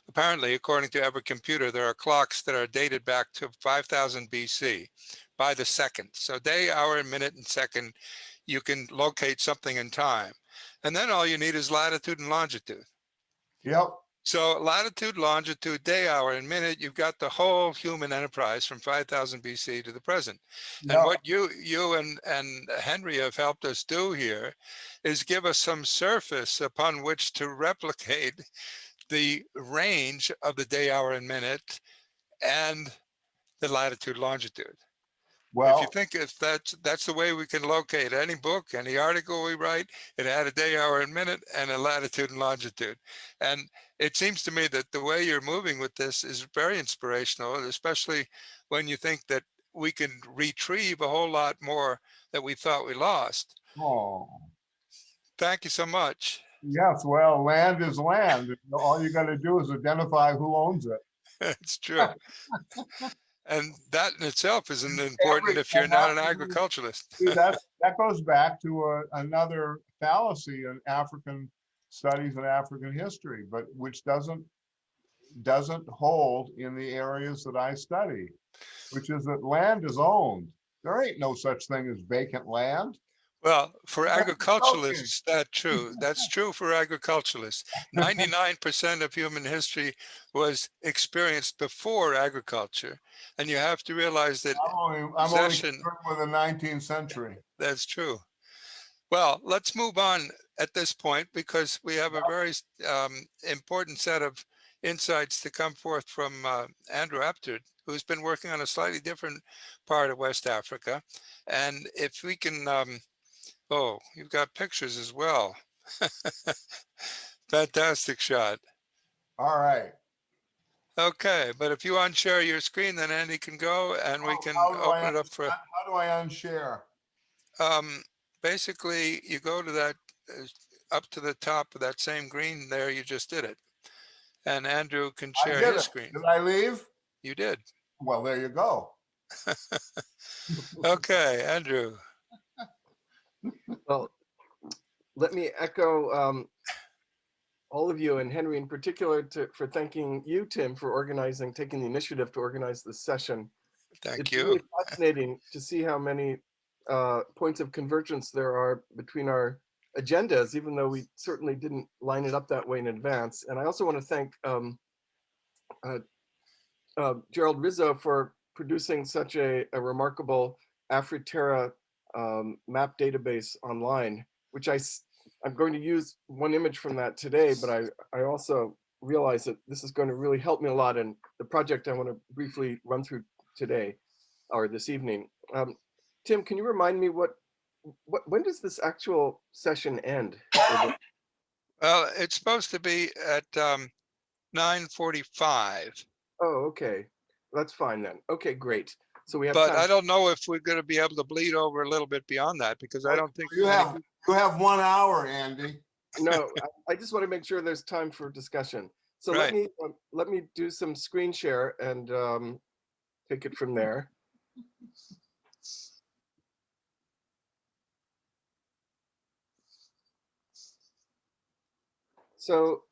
apparently, according to every computer, there are clocks that are dated back to 5000 BC by the second. So day, hour, minute, and second, you can locate something in time. And then all you need is latitude and longitude. Yep. So latitude, longitude, day, hour, and minute, you've got the whole human enterprise from 5000 BC to the present. Yep. And what you and Henry have helped us do here is give us some surface upon which to replicate the range of the day, hour, and minute, and the latitude, longitude. Well, if you think if that's the way we can locate any book, any article we write, it had a day, hour, and minute, and a latitude and longitude. And it seems to me that the way you're moving with this is very inspirational, especially when you think that we can retrieve a whole lot more that we thought we lost. oh, Thank you so much. yes, well, land is land. All you got to do is identify who owns it. It's true. And that in itself isn't important if you're not an agriculturalist. See, that goes back to another fallacy in African studies and African history, but which doesn't hold in the areas that I study, which is that land is owned. There ain't no such thing as vacant land. Well, for That's agriculturalists, that's true. That's true for agriculturalists. 99% of human history was experienced before agriculture. And you have to realize that I'm only possession, concerned with the 19th century. that's true. Well, let's move on at this point because we have a very important set of insights to come forth from Andrew Apted, who's been working on a slightly different part of West Africa. And if we can, oh, you've got pictures as well. Fantastic shot. All right. Okay, but if you unshare your screen, then Andy can go and we can open it up for, How do I unshare? basically you go to that, up to the top of that same green there, you just did it. And Andrew can I share did his it. screen. Did I leave? You did. Well, there you go. Okay, Andrew. Well, let me echo all of you and Henry in particular for thanking you, Tim, for taking the initiative to organize this session. Thank It's you. really fascinating to see how many points of convergence there are between our agendas, even though we certainly didn't line it up that way in advance. And I also want to thank Gerald Rizzo for producing such a remarkable Afriterra map database online, which I'm going to use one image from that today, but I also realize that this is going to really help me a lot in the project I want to briefly run through today or this evening. Tim, can you remind me when does this actual session end? Well, it's supposed to be at 9:45. Oh, okay. That's fine then. Okay, great. So we have But time. I don't know if we're going to be able to bleed over a little bit beyond that because I don't think You have 1 hour, Andy. No, I just want to make sure there's time for discussion. So Right. let me do some screen share and take it from there. So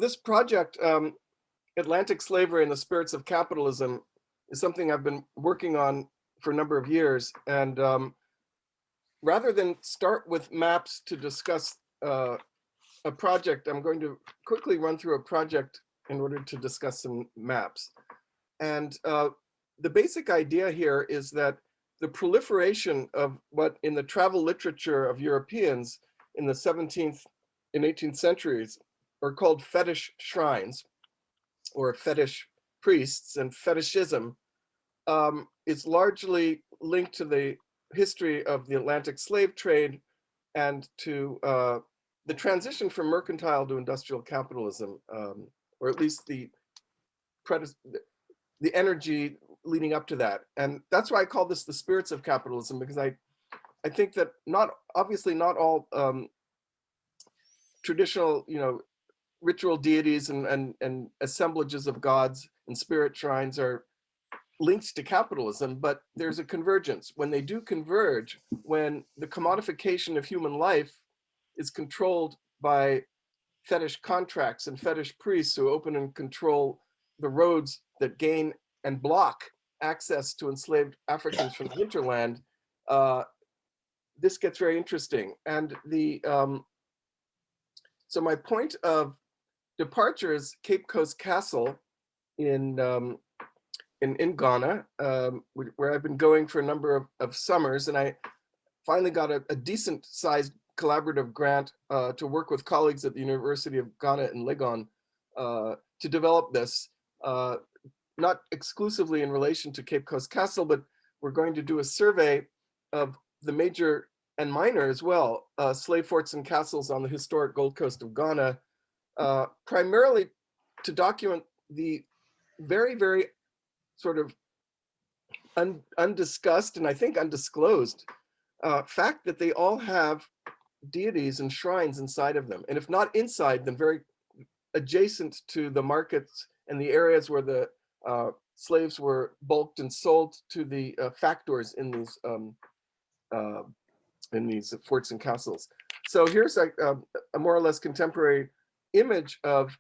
this project, Atlantic Slavery and the Spirits of Capitalism, is something I've been working on for a number of years. And rather than start with maps to discuss a project, I'm going to quickly run through a project in order to discuss some maps. And the basic idea here is that the proliferation of what in the travel literature of Europeans in the 17th and 18th centuries are called fetish shrines or fetish priests, and fetishism is largely linked to the history of the Atlantic slave trade and to the transition from mercantile to industrial capitalism, or at least the energy leading up to that. And that's why I call this the spirits of capitalism, because I think that obviously not all traditional, ritual deities and assemblages of gods and spirit shrines are linked to capitalism, but there's a convergence. When they do converge, when the commodification of human life is controlled by fetish contracts and fetish priests who open and control the roads that gain and block access to enslaved Africans from the hinterland, this gets very interesting. And so my point of departure is Cape Coast Castle in Ghana, where I've been going for a number of summers, and I finally got a decent sized collaborative grant to work with colleagues at the University of Ghana in Legon to develop this, not exclusively in relation to Cape Coast Castle, but we're going to do a survey of the major and minor as well, slave forts and castles on the historic Gold Coast of Ghana, primarily to document the very, very sort of undiscussed and I think undisclosed fact that they all have deities and shrines inside of them. And if not inside them, very adjacent to the markets and the areas where the slaves were bulked and sold to the factors in these forts and castles. So here's a more or less contemporary image of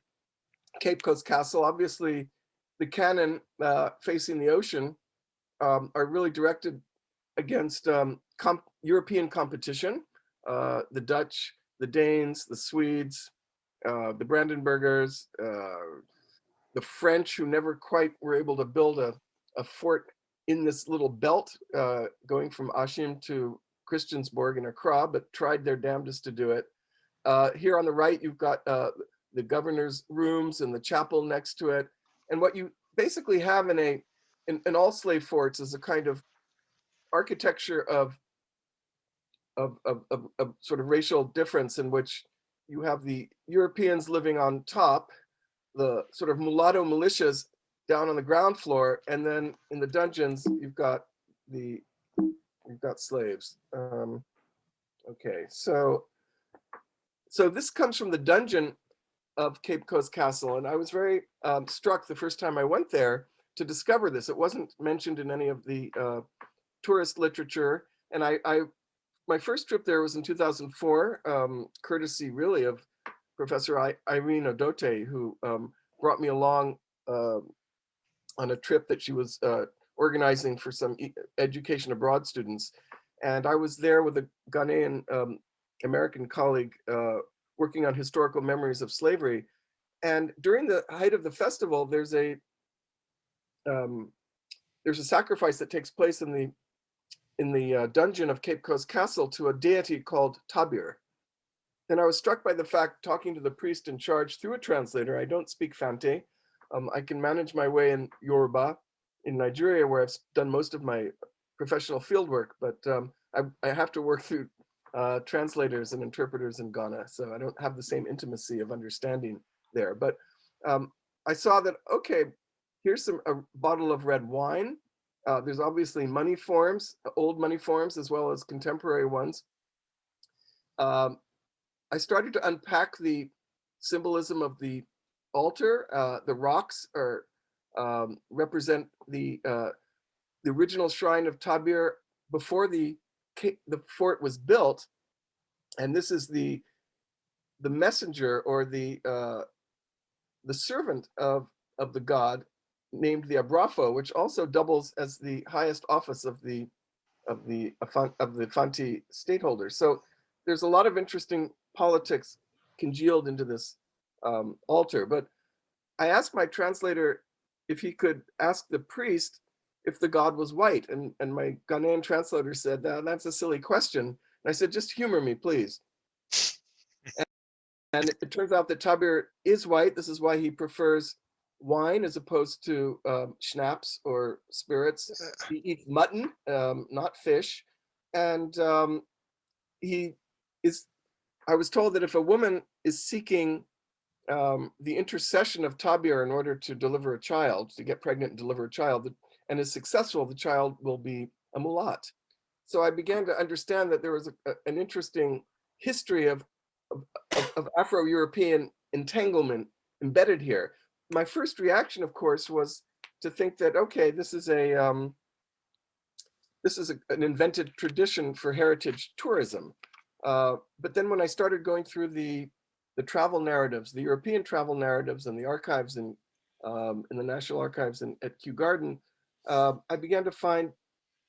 Cape Coast Castle. Obviously, the cannon facing the ocean are really directed against European competition, the Dutch, the Danes, the Swedes, the Brandenburgers, the French, who never quite were able to build a fort in this little belt going from Achim to Christiansborg and Accra, but tried their damnedest to do it. Here on the right, you've got the governor's rooms and the chapel next to it. And what you basically have in all slave forts is a kind of architecture of sort of racial difference, in which you have the Europeans living on top, the sort of mulatto militias down on the ground floor, and then in the dungeons you've got slaves. Okay, so this comes from the dungeon of Cape Coast Castle, and I was very struck the first time I went there to discover this. It wasn't mentioned in any of the tourist literature, and my first trip there was in 2004, courtesy really of Professor Irene Odote, who brought me along on a trip that she was organizing for some education abroad students. And I was there with a Ghanaian American colleague working on historical memories of slavery. And during the height of the festival, there's a sacrifice that takes place in the dungeon of Cape Coast Castle to a deity called Tabir. And I was struck by the fact, talking to the priest in charge through a translator, I don't speak Fante. I can manage my way in Yoruba in Nigeria, where I've done most of my professional field work, but I have to work through translators and interpreters in Ghana, so I don't have the same intimacy of understanding there. But I saw that, okay, here's a bottle of red wine. There's obviously money forms, old money forms, as well as contemporary ones. I started to unpack the symbolism of the altar. The rocks represent the original shrine of Tabir before the fort was built, and this is the messenger, or the servant of the god, named the Abrafo, which also doubles as the highest office of the Fanti stateholder. So there's a lot of interesting politics congealed into this altar. But I asked my translator if he could ask the priest if the god was white, and my Ghanaian translator said, that's a silly question. And I said, just humor me, please. And it turns out that Tabir is white. This is why he prefers wine as opposed to schnapps or spirits. He eats mutton, not fish. And I was told that if a woman is seeking the intercession of Tabir in order to deliver a child, to get pregnant and deliver a child, and is successful, the child will be a mulat. So I began to understand that there was an interesting history of Afro-European entanglement embedded here. My first reaction, of course, was to think that, okay, this is an invented tradition for heritage tourism. But then when I started going through the travel narratives, the European travel narratives, and the archives in the National Archives at Kew Garden, I began to find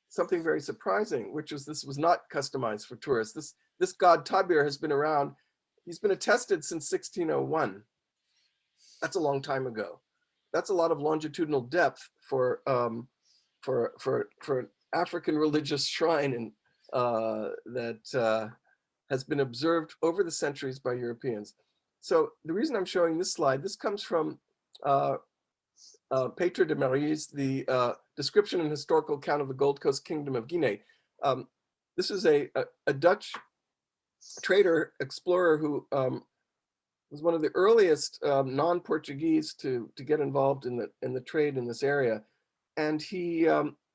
something very surprising, which is this was not customized for tourists. This god Tabir has been around. He's been attested since 1601. That's a long time ago. That's a lot of longitudinal depth for an African religious shrine that has been observed over the centuries by Europeans. So the reason I'm showing this slide, this comes from Peter de Maries, the description and historical account of the Gold Coast Kingdom of Guinea. This is a Dutch trader, explorer, who was one of the earliest non-Portuguese to get involved in the trade in this area. And he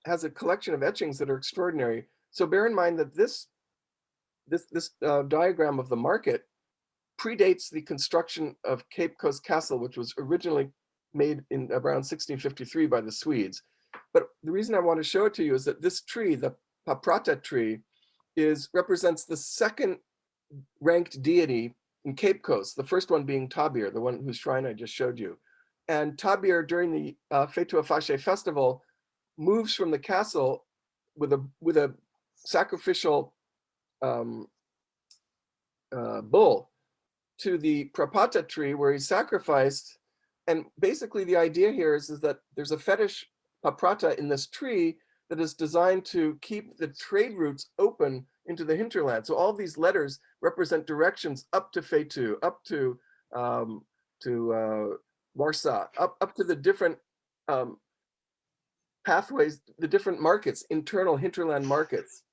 has a collection of etchings that are extraordinary. So bear in mind that this diagram of the market predates the construction of Cape Coast Castle, which was originally made in around 1653 by the Swedes. But the reason I want to show it to you is that this tree, the Paprata tree, represents the second ranked deity in Cape Coast, the first one being Tabir, the one whose shrine I just showed you. And Tabir, during the Fetua Fashe festival, moves from the castle with a sacrificial bull to the Prapata tree where he's sacrificed. And basically the idea here is that there's a fetish paprata in this tree that is designed to keep the trade routes open into the hinterland. So all these letters represent directions up to Fetu, up to Warsaw, up to the different pathways, the different markets, internal hinterland markets.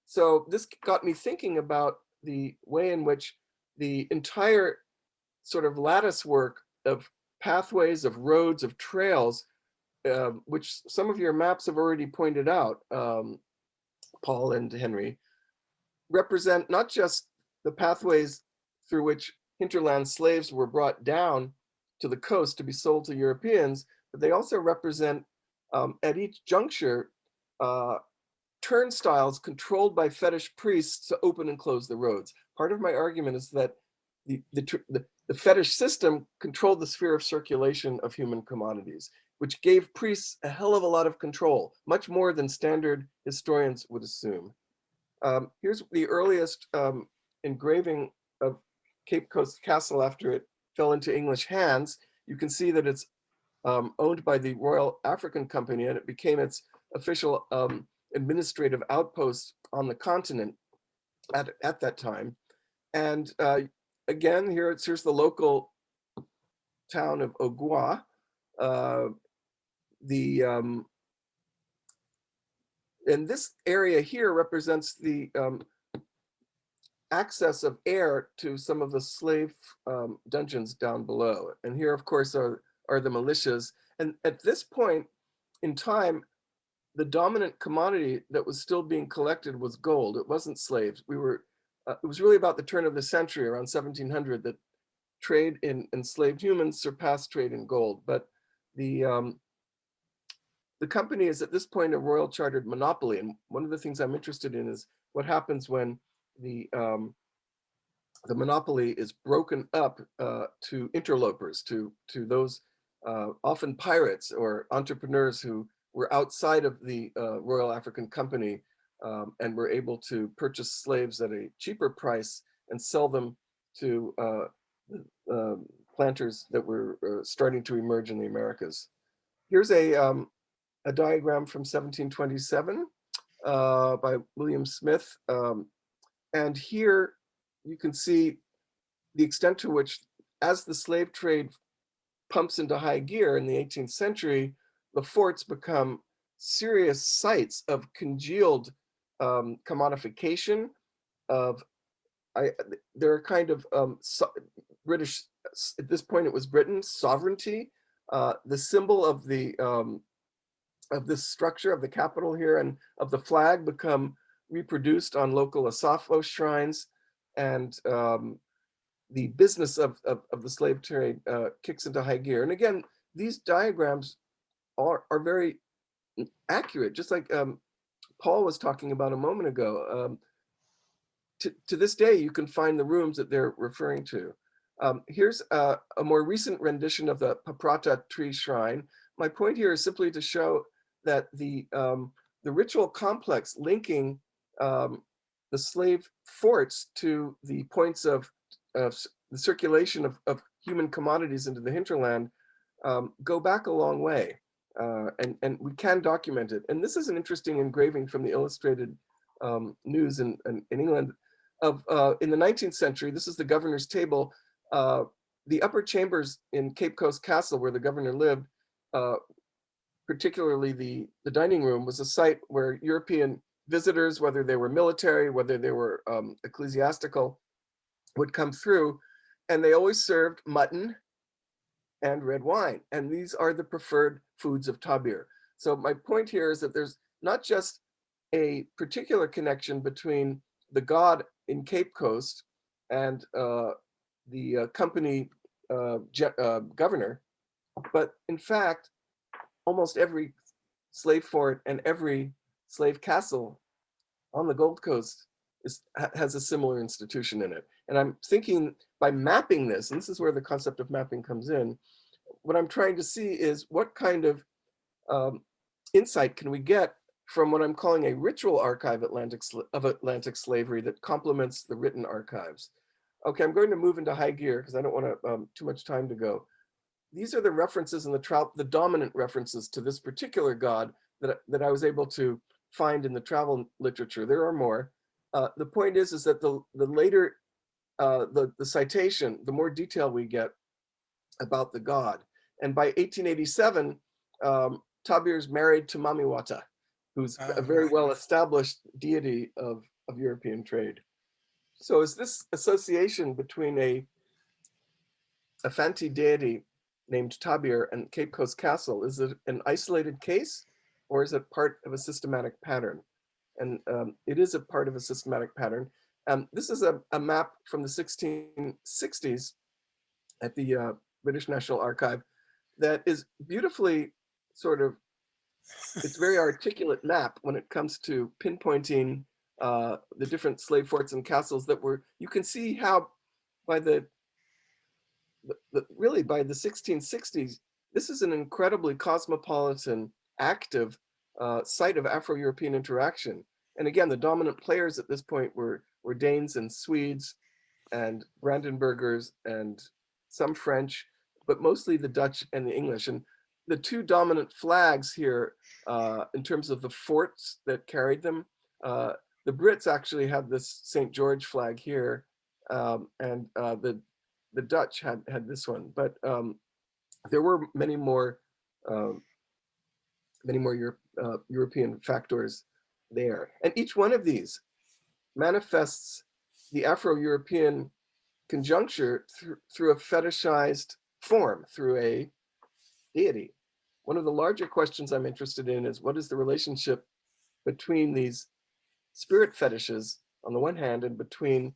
So this got me thinking about the way in which the entire sort of lattice work of pathways, of roads, of trails, which some of your maps have already pointed out, Paul and Henry, represent not just the pathways through which hinterland slaves were brought down to the coast to be sold to Europeans, but they also represent, at each juncture, turnstiles controlled by fetish priests to open and close the roads. Part of my argument is that the fetish system controlled the sphere of circulation of human commodities, which gave priests a hell of a lot of control, much more than standard historians would assume. Here's the earliest engraving of Cape Coast Castle after it fell into English hands. You can see that it's owned by the Royal African Company, and it became its official administrative outpost on the continent at that time. And again, here's the local town of Ogua. And this area here represents the access of air to some of the slave dungeons down below. And here, of course, are the militias. And at this point in time, the dominant commodity that was still being collected was gold. It wasn't slaves. It was really about the turn of the century, around 1700, that trade in enslaved humans surpassed trade in gold. But the company is at this point a royal chartered monopoly. And one of the things I'm interested in is what happens when the monopoly is broken up to interlopers, to those often pirates or entrepreneurs who were outside of the Royal African Company and were able to purchase slaves at a cheaper price and sell them to planters that were starting to emerge in the Americas. Here's a diagram from 1727 by William Smith. And here you can see the extent to which, as the slave trade pumps into high gear in the 18th century, the forts become serious sites of congealed commodification, there are kind of British, at this point it was Britain, sovereignty. The symbol of this structure of the capital here and of the flag become reproduced on local Asafo shrines, and the business of the slave trade kicks into high gear. And again, these diagrams are very accurate, just like Paul was talking about a moment ago. To this day, you can find the rooms that they're referring to. Here's a more recent rendition of the Paprata tree shrine. My point here is simply to show that the ritual complex linking the slave forts to the points of the circulation of human commodities into the hinterland go back a long way. And we can document it. And this is an interesting engraving from the Illustrated News in England of in the 19th century. This is the governor's table. The upper chambers in Cape Coast Castle, where the governor lived, particularly the dining room, was a site where European visitors, whether they were military, whether they were ecclesiastical, would come through, and they always served mutton and red wine. And these are the preferred foods of Tabir. So my point here is that there's not just a particular connection between the god in Cape Coast and the company governor, but in fact, almost every slave fort and every slave castle on the Gold Coast has a similar institution in it. And I'm thinking by mapping this, and this is where the concept of mapping comes in, what I'm trying to see is what kind of insight can we get from what I'm calling a ritual archive of Atlantic slavery that complements the written archives. Okay, I'm going to move into high gear because I don't want to too much time to go. These are the references in the dominant references to this particular god that I was able to find in the travel literature. There are more. The point is that the later the citation, the more detail we get about the god. And by 1887, Tabir's married to Mamiwata, who's a very well established deity of European trade. So is this association between a Fanti deity named Tabir and Cape Coast Castle, is it an isolated case or is it part of a systematic pattern? And it is a part of a systematic pattern. This is a map from the 1660s at the British National Archive that is beautifully it's very articulate map when it comes to pinpointing the different slave forts and castles that were, you can see how by really by the 1660s, this is an incredibly cosmopolitan, active site of Afro-European interaction. And again, the dominant players at this point were Danes and Swedes and Brandenburgers and some French, but mostly the Dutch and the English. And the two dominant flags here in terms of the forts that carried them, the Brits actually had this St. George flag here, and the Dutch had this one, but there were many more European factors there. And each one of these manifests the Afro-European conjuncture through a fetishized form, through a deity. One of the larger questions I'm interested in is what is the relationship between these spirit fetishes on the one hand and between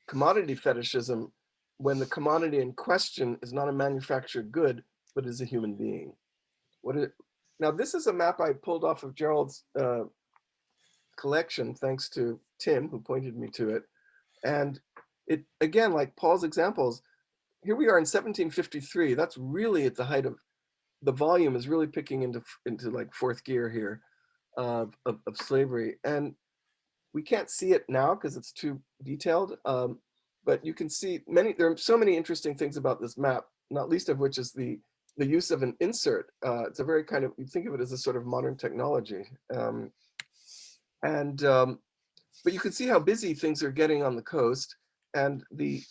commodity fetishism when the commodity in question is not a manufactured good, but is a human being. Now, this is a map I pulled off of Gerald's collection, thanks to Tim, who pointed me to it. And it, again, like Paul's examples, here we are in 1753. That's really at the height of, the volume is really picking into like fourth gear here of slavery. And we can't see it now because it's too detailed, but you can see there are so many interesting things about this map, not least of which is the use of an insert. It's a very kind of, you think of it as a sort of modern technology. But you can see how busy things are getting on the coast, and the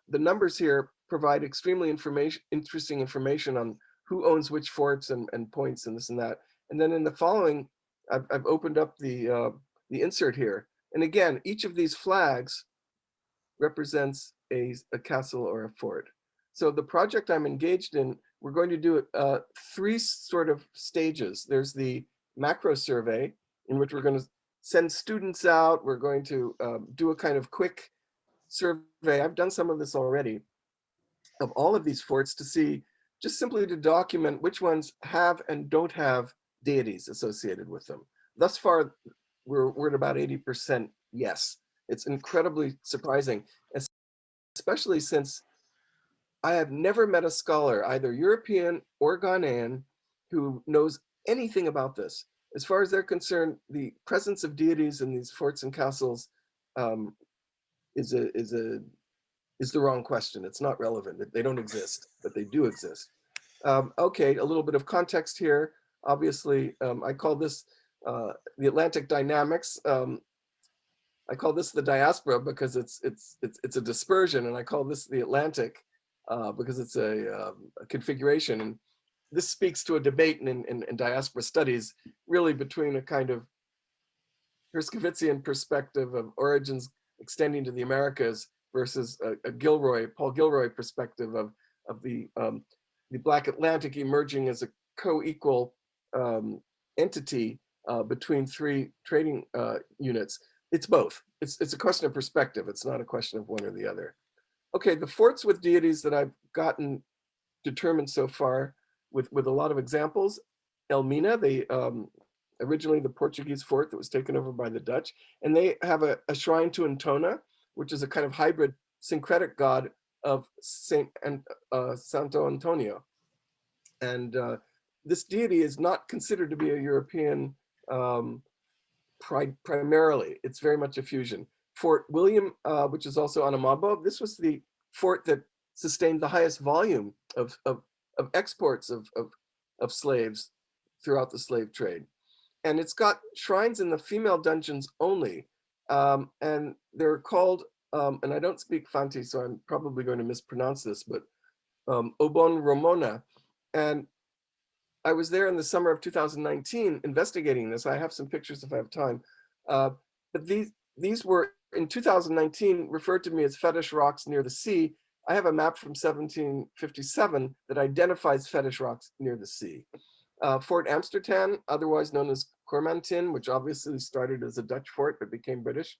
numbers here provide extremely interesting information on who owns which forts and points and this and that. And then in the following, I've opened up the insert here. And again, each of these flags represents a castle or a fort. So the project I'm engaged in, we're going to do three sort of stages. There's the macro survey, in which we're going to send students out. We're going to do a kind of quick survey. I've done some of this already, of all of these forts to see, just simply to document which ones have and don't have deities associated with them. Thus far, we're at about 80% yes. It's incredibly surprising, especially since I have never met a scholar, either European or Ghanaian, who knows anything about this. As far as they're concerned, the presence of deities in these forts and castles is the wrong question. It's not relevant. They don't exist, but they do exist. Okay, a little bit of context here. Obviously, I call this the Atlantic dynamics. I call this the diaspora because it's a dispersion, and I call this the Atlantic because it's a configuration. And this speaks to a debate in diaspora studies, really between a kind of Herskovitzian perspective of origins extending to the Americas versus a Paul Gilroy perspective of the Black Atlantic emerging as a co-equal entity between three trading units. It's both. It's a question of perspective. It's not a question of one or the other. Okay, the forts with deities that I've gotten determined so far with a lot of examples. Elmina, originally the Portuguese fort that was taken over by the Dutch, and they have a shrine to Antona, which is a kind of hybrid syncretic god of Santo Antonio. And this deity is not considered to be a European primarily. It's very much a fusion. Fort William, which is also on Amabo, this was the fort that sustained the highest volume of exports of slaves throughout the slave trade. And it's got shrines in the female dungeons only. And they're called, and I don't speak Fanti, so I'm probably going to mispronounce this, but Obon Romona. And I was there in the summer of 2019 investigating this. I have some pictures if I have time. But these were in 2019 referred to me as fetish rocks near the sea. I have a map from 1757 that identifies fetish rocks near the sea. Fort Amsterdam, otherwise known as Cormantin, which obviously started as a Dutch fort but became British.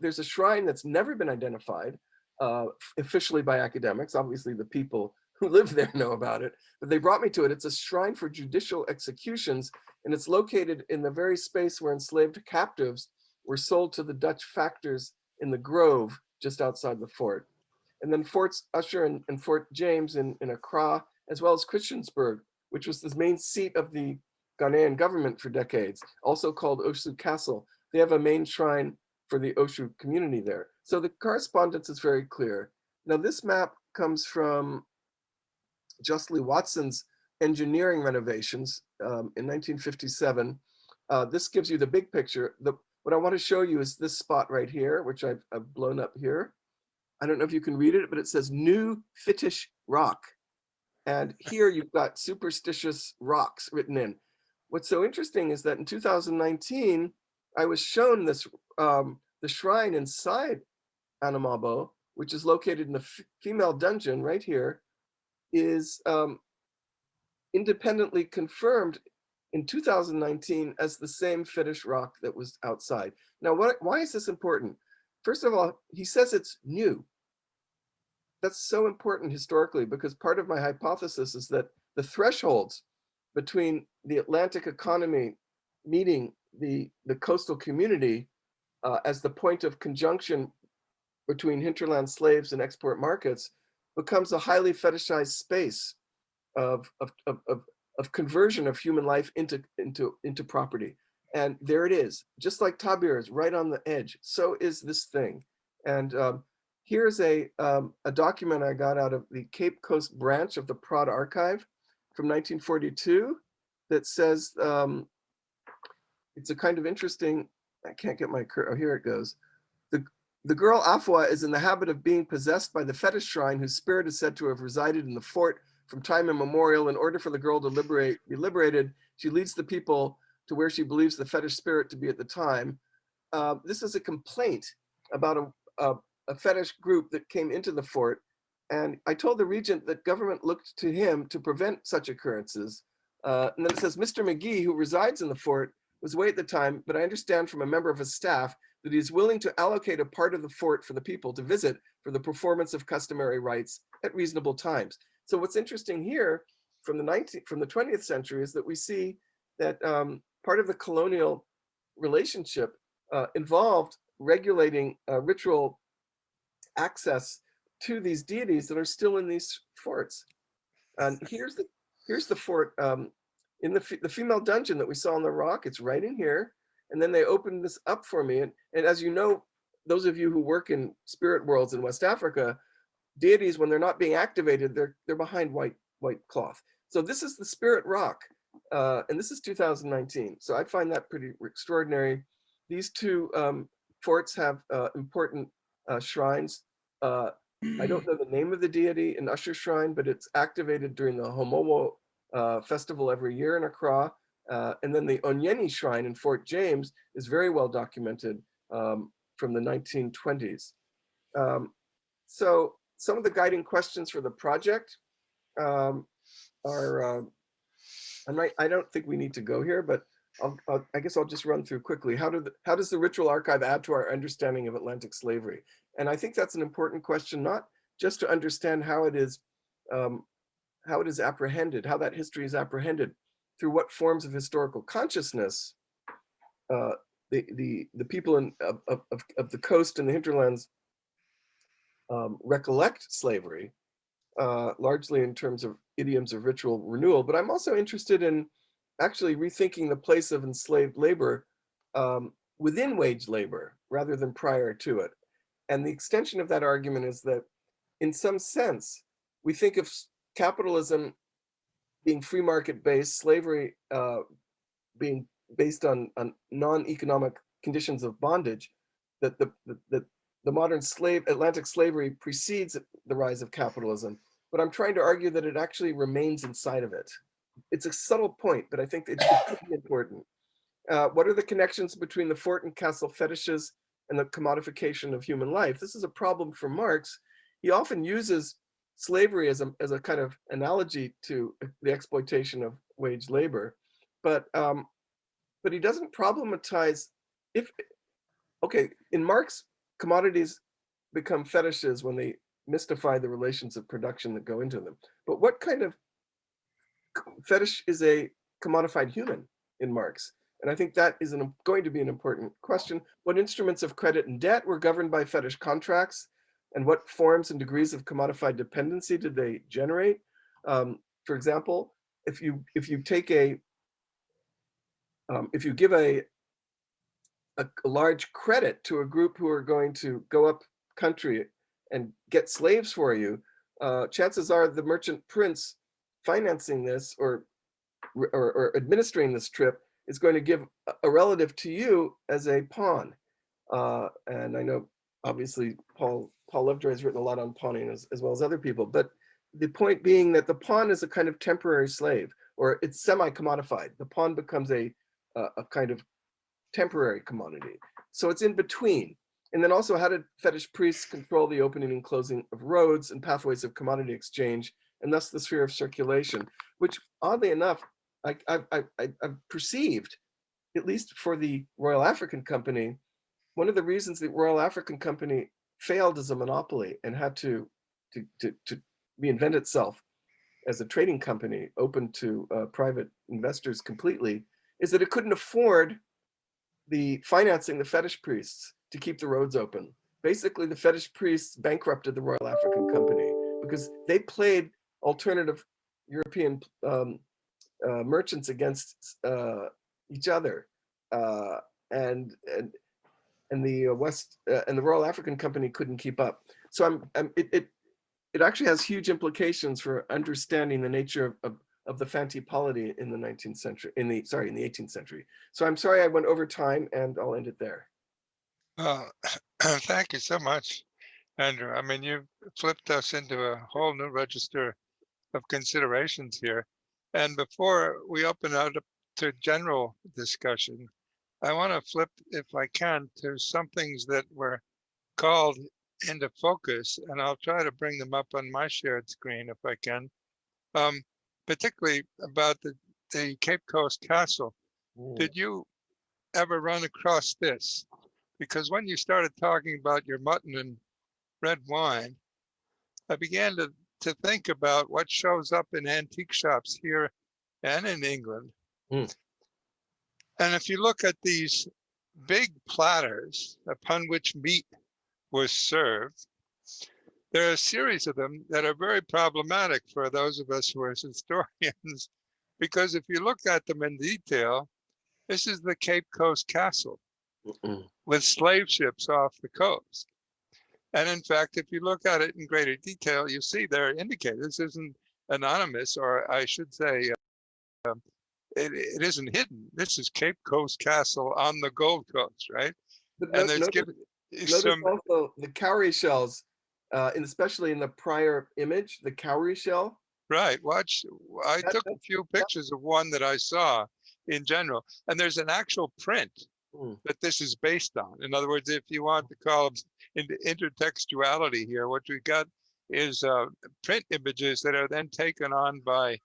There's a shrine that's never been identified officially by academics. Obviously, the people who live there know about it, but they brought me to it. It's a shrine for judicial executions, and it's located in the very space where enslaved captives were sold to the Dutch factors in the Grove, just outside the fort. And then Forts Usher and Fort James in Accra, as well as Christiansburg, which was the main seat of the Ghanaian government for decades, also called Oshu Castle. They have a main shrine for the Oshu community there. So the correspondence is very clear. Now this map comes from Justly Watson's engineering renovations in 1957. This gives you the big picture. What I want to show you is this spot right here, which I've blown up here. I don't know if you can read it, but it says New Fetish Rock. And here you've got superstitious rocks written in. What's so interesting is that in 2019, I was shown this, the shrine inside Anamabo, which is located in the female dungeon right here, is independently confirmed in 2019 as the same fetish rock that was outside. Now, why is this important? First of all, he says it's new. That's so important historically, because part of my hypothesis is that the thresholds between the Atlantic economy meeting the coastal community as the point of conjunction between hinterland slaves and export markets becomes a highly fetishized space of conversion of human life into property. And there it is, just like Tabir is right on the edge. So is this thing. And here's a document I got out of the Cape Coast branch of the Prod Archive from 1942 that says, it's a kind of interesting, I can't get my, oh, here it goes. The girl Afua is in the habit of being possessed by the fetish shrine whose spirit is said to have resided in the fort from time immemorial. In order for the girl to be liberated, she leads the people to where she believes the fetish spirit to be at the time. This is a complaint about a fetish group that came into the fort. And I told the regent that government looked to him to prevent such occurrences. And then it says, Mr. McGee, who resides in the fort, was away at the time, but I understand from a member of his staff that he is willing to allocate a part of the fort for the people to visit for the performance of customary rites at reasonable times. So what's interesting here from the 20th century is that we see that part of the colonial relationship involved regulating ritual access to these deities that are still in these forts. And here's the fort in the female dungeon that we saw on the rock. It's right in here. And then they opened this up for me. And as you know, those of you who work in spirit worlds in West Africa, deities, when they're not being activated, they're behind white cloth. So this is the spirit rock. And this is 2019. So I find that pretty extraordinary. These two forts have important shrines. I don't know the name of the deity in Usher Shrine, but it's activated during the Homowo festival every year in Accra. And then the Onyeni Shrine in Fort James is very well documented from the 1920s. So some of the guiding questions for the project are, I don't think we need to go here, but I guess I'll just run through quickly. How does the ritual archive add to our understanding of Atlantic slavery? And I think that's an important question, not just to understand how it is apprehended, how that history is apprehended, through what forms of historical consciousness the people of the coast and the hinterlands recollect slavery, largely in terms of idioms of ritual renewal. But I'm also interested in actually rethinking the place of enslaved labor within wage labor rather than prior to it. And the extension of that argument is that in some sense, we think of capitalism being free market based, slavery being based on non-economic conditions of bondage, that the modern Atlantic slavery precedes the rise of capitalism. But I'm trying to argue that it actually remains inside of it. It's a subtle point, but I think it's important. What are the connections between the fort and castle fetishes and the commodification of human life? This is a problem for Marx. He often uses slavery as a kind of analogy to the exploitation of wage labor, but he doesn't problematize okay, in Marx, commodities become fetishes when they mystify the relations of production that go into them. But what kind of fetish is a commodified human in Marx? And I think that is going to be an important question. What instruments of credit and debt were governed by fetish contracts? And what forms and degrees of commodified dependency did they generate? For example, if you give a large credit to a group who are going to go up country and get slaves for you, chances are the merchant prince financing this or administering this trip is going to give a relative to you as a pawn. And I know obviously Paul Lovejoy has written a lot on pawning as well as other people, but the point being that the pawn is a kind of temporary slave, or it's semi-commodified. The pawn becomes a kind of temporary commodity. So it's in between. And then also, how did fetish priests control the opening and closing of roads and pathways of commodity exchange, and thus the sphere of circulation, which oddly enough, I've perceived, at least for the Royal African Company, one of the reasons the Royal African Company failed as a monopoly and had to reinvent itself as a trading company open to private investors completely, is that it couldn't afford the financing the fetish priests to keep the roads open. Basically, the fetish priests bankrupted the Royal African Company because they played alternative European merchants against each other, and the West and the Royal African Company couldn't keep up. So it actually has huge implications for understanding the nature of the fanti polity in the 19th century, in the 18th century. So I'm sorry I went over time, and I'll end it there. Thank you so much, Andrew. I mean, you've flipped us into a whole new register of considerations here. And before we open up to general discussion, I want to flip, if I can, to some things that were called into focus, and I'll try to bring them up on my shared screen if I can. Particularly about the Cape Coast Castle. Did you ever run across this? Because when you started talking about your mutton and red wine, I began to think about what shows up in antique shops here and in England. And if you look at these big platters upon which meat was served, there are a series of them that are very problematic for those of us who are historians, because if you look at them in detail, this is the Cape Coast Castle with slave ships off the coast. And in fact, if you look at it in greater detail, you see they're indicated. This isn't anonymous, or I should say, it isn't hidden. This is Cape Coast Castle on the Gold Coast, right? But and there's notice also the cowrie shells, and especially in the prior image, the cowrie shell. Right. I took a few pictures of one that I saw in general, and there's an actual print that this is based on. In other words, if you want to call it intertextuality here, what we got is print images that are then taken on by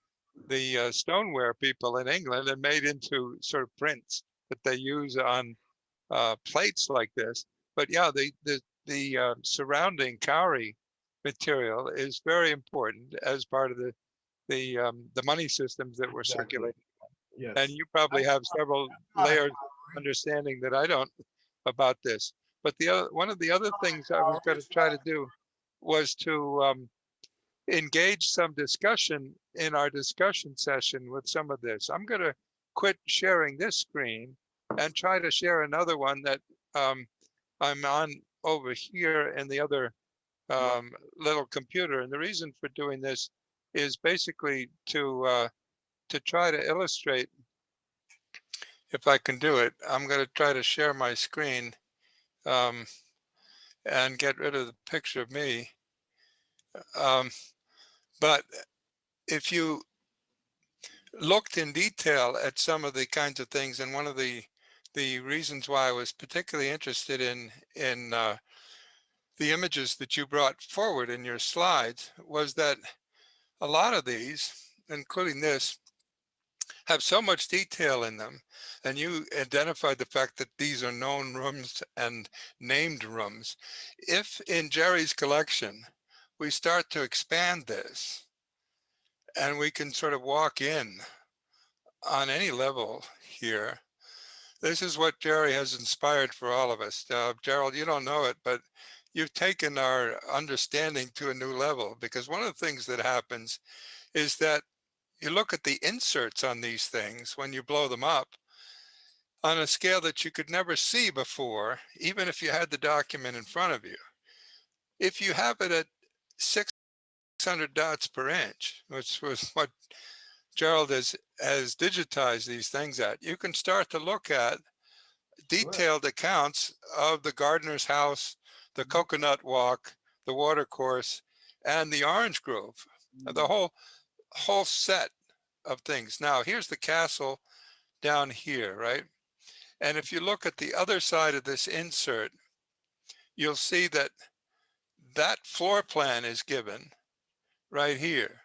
the stoneware people in England and made into sort of prints that they use on plates like this. But yeah, the surrounding cowrie material is very important as part of the money systems that were circulating. Yes. And you probably have several layers of understanding that I don't about this. But one of the other things I was going to try to do was to engage some discussion in our discussion session with some of this. I'm going to quit sharing this screen and try to share another one that I'm on over here in the other little computer. And the reason for doing this is basically to try to illustrate, if I can do it. I'm going to try to share my screen um, and get rid of the picture of me. But if you looked in detail at some of the kinds of things, and one of the reasons why I was particularly interested in the images that you brought forward in your slides was that a lot of these, including this, have so much detail in them. And you identified the fact that these are known rooms and named rooms. If in Jerry's collection, we start to expand this and we can sort of walk in on any level here, this is what Jerry has inspired for all of us. Gerald, you don't know it, but you've taken our understanding to a new level, because one of the things that happens is that you look at the inserts on these things when you blow them up on a scale that you could never see before, even if you had the document in front of you. If you have it at 600 dots per inch, which was what Gerald has digitized these things at, you can start to look at detailed accounts of the gardener's house, the coconut walk, the water course, and the orange grove, the whole set of things. Now, here's the castle down here, right? And if you look at the other side of this insert, you'll see that that floor plan is given right here.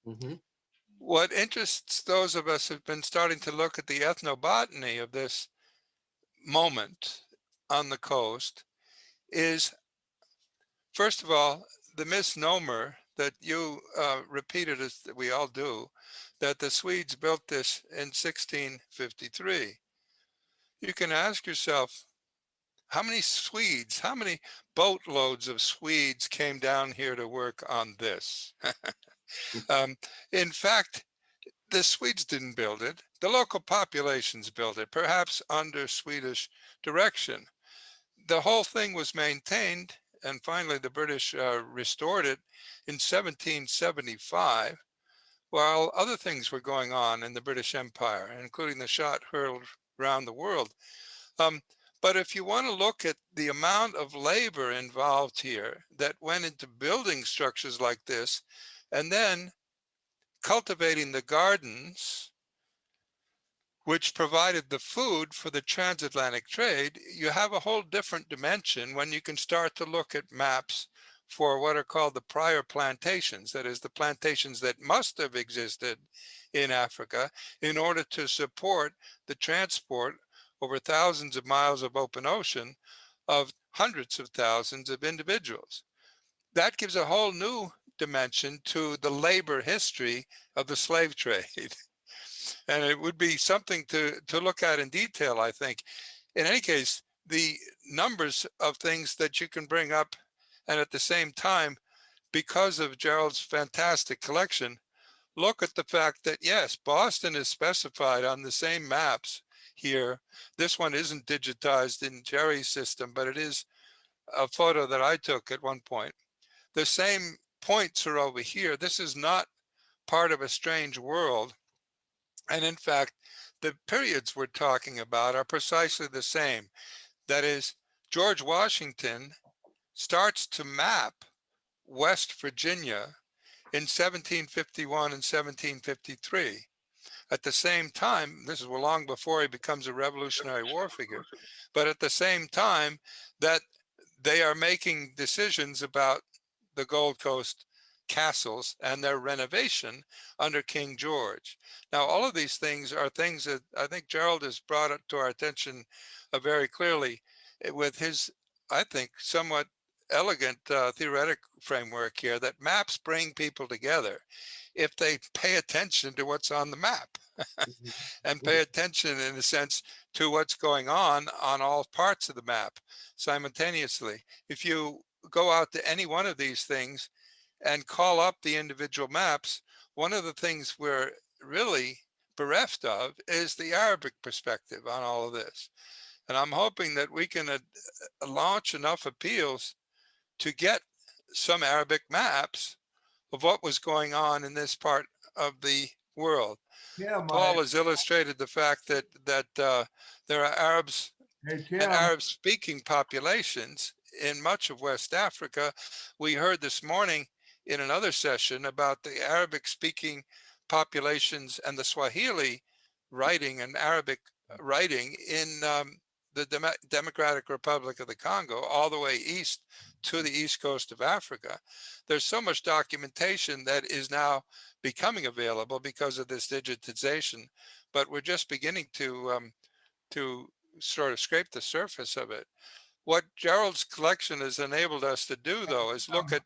Mm-hmm. What interests those of us who've been starting to look at the ethnobotany of this moment on the coast is, first of all, the misnomer that you repeated, as we all do, that the Swedes built this in 1653. You can ask yourself, how many Swedes, how many boatloads of Swedes came down here to work on this? In fact, the Swedes didn't build it. The local populations built it, perhaps under Swedish direction. The whole thing was maintained, and finally the British restored it in 1775, while other things were going on in the British Empire, including the shot hurled around the world. But if you want to look at the amount of labor involved here that went into building structures like this, and then cultivating the gardens, which provided the food for the transatlantic trade, you have a whole different dimension when you can start to look at maps for what are called the prior plantations. That is, the plantations that must have existed in Africa in order to support the transport over thousands of miles of open ocean of hundreds of thousands of individuals. That gives a whole new dimension to the labor history of the slave trade. And it would be something to look at in detail, I think. In any case, the numbers of things that you can bring up, and at the same time, because of Gerald's fantastic collection, look at the fact that, yes, Boston is specified on the same maps here. This one isn't digitized in Jerry's system, but it is a photo that I took at one point. The same points are over here. This is not part of a strange world. And in fact, the periods we're talking about are precisely the same. That is, George Washington starts to map West Virginia in 1751 and 1753. At the same time, this is long before he becomes a Revolutionary War figure, but at the same time that they are making decisions about the Gold Coast castles and their renovation under King George. Now, all of these things are things that I think Gerald has brought it to our attention very clearly with his, I think, somewhat elegant theoretic framework here, that maps bring people together if they pay attention to what's on the map and pay attention, in a sense, to what's going on all parts of the map simultaneously. If you go out to any one of these things and call up the individual maps, one of the things we're really bereft of is the Arabic perspective on all of this. And I'm hoping that we can launch enough appeals to get some Arabic maps of what was going on in this part of the world. Yeah, Paul has illustrated the fact that there are Arabs hey, and Tim, Arab-speaking populations in much of West Africa. We heard this morning in another session about the Arabic-speaking populations and the Swahili writing and Arabic writing in the Democratic Republic of the Congo, all the way east to the east coast of Africa. There's so much documentation that is now becoming available because of this digitization, but we're just beginning to sort of scrape the surface of it. What Gerald's collection has enabled us to do, though, is look at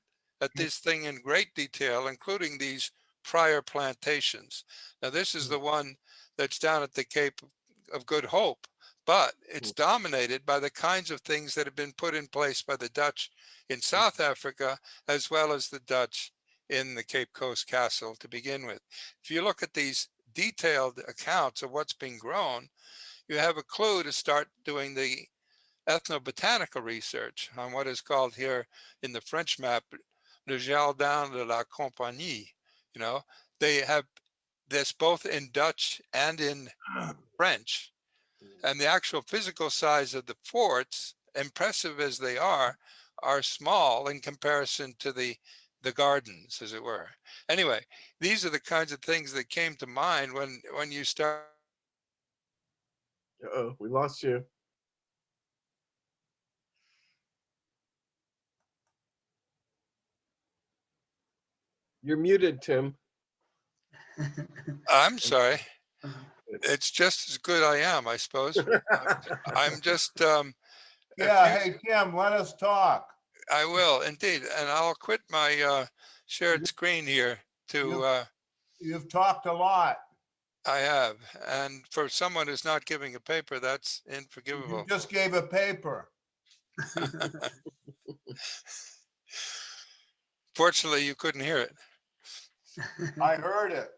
this thing in great detail, including these prior plantations. Now, this is the one that's down at the Cape of Good Hope, but it's dominated by the kinds of things that have been put in place by the Dutch in South Africa, as well as the Dutch in the Cape Coast Castle to begin with. If you look at these detailed accounts of what's being grown, you have a clue to start doing the ethnobotanical research on what is called here in the French map, le Jardin de la Compagnie. You know, they have this both in Dutch and in French. And the actual physical size of the forts, impressive as they are small in comparison to the gardens, as it were. Anyway, these are the kinds of things that came to mind when you start. Uh-oh, we lost you. You're muted, Tim. I'm sorry. It's just as good I am, I suppose. I'm just yeah, hey, Tim, let us talk. I will indeed, and I'll quit my shared screen here to. You've talked a lot. I have, and for someone who's not giving a paper, that's You unforgivable. just gave a paper. Fortunately, you couldn't hear it. I heard it.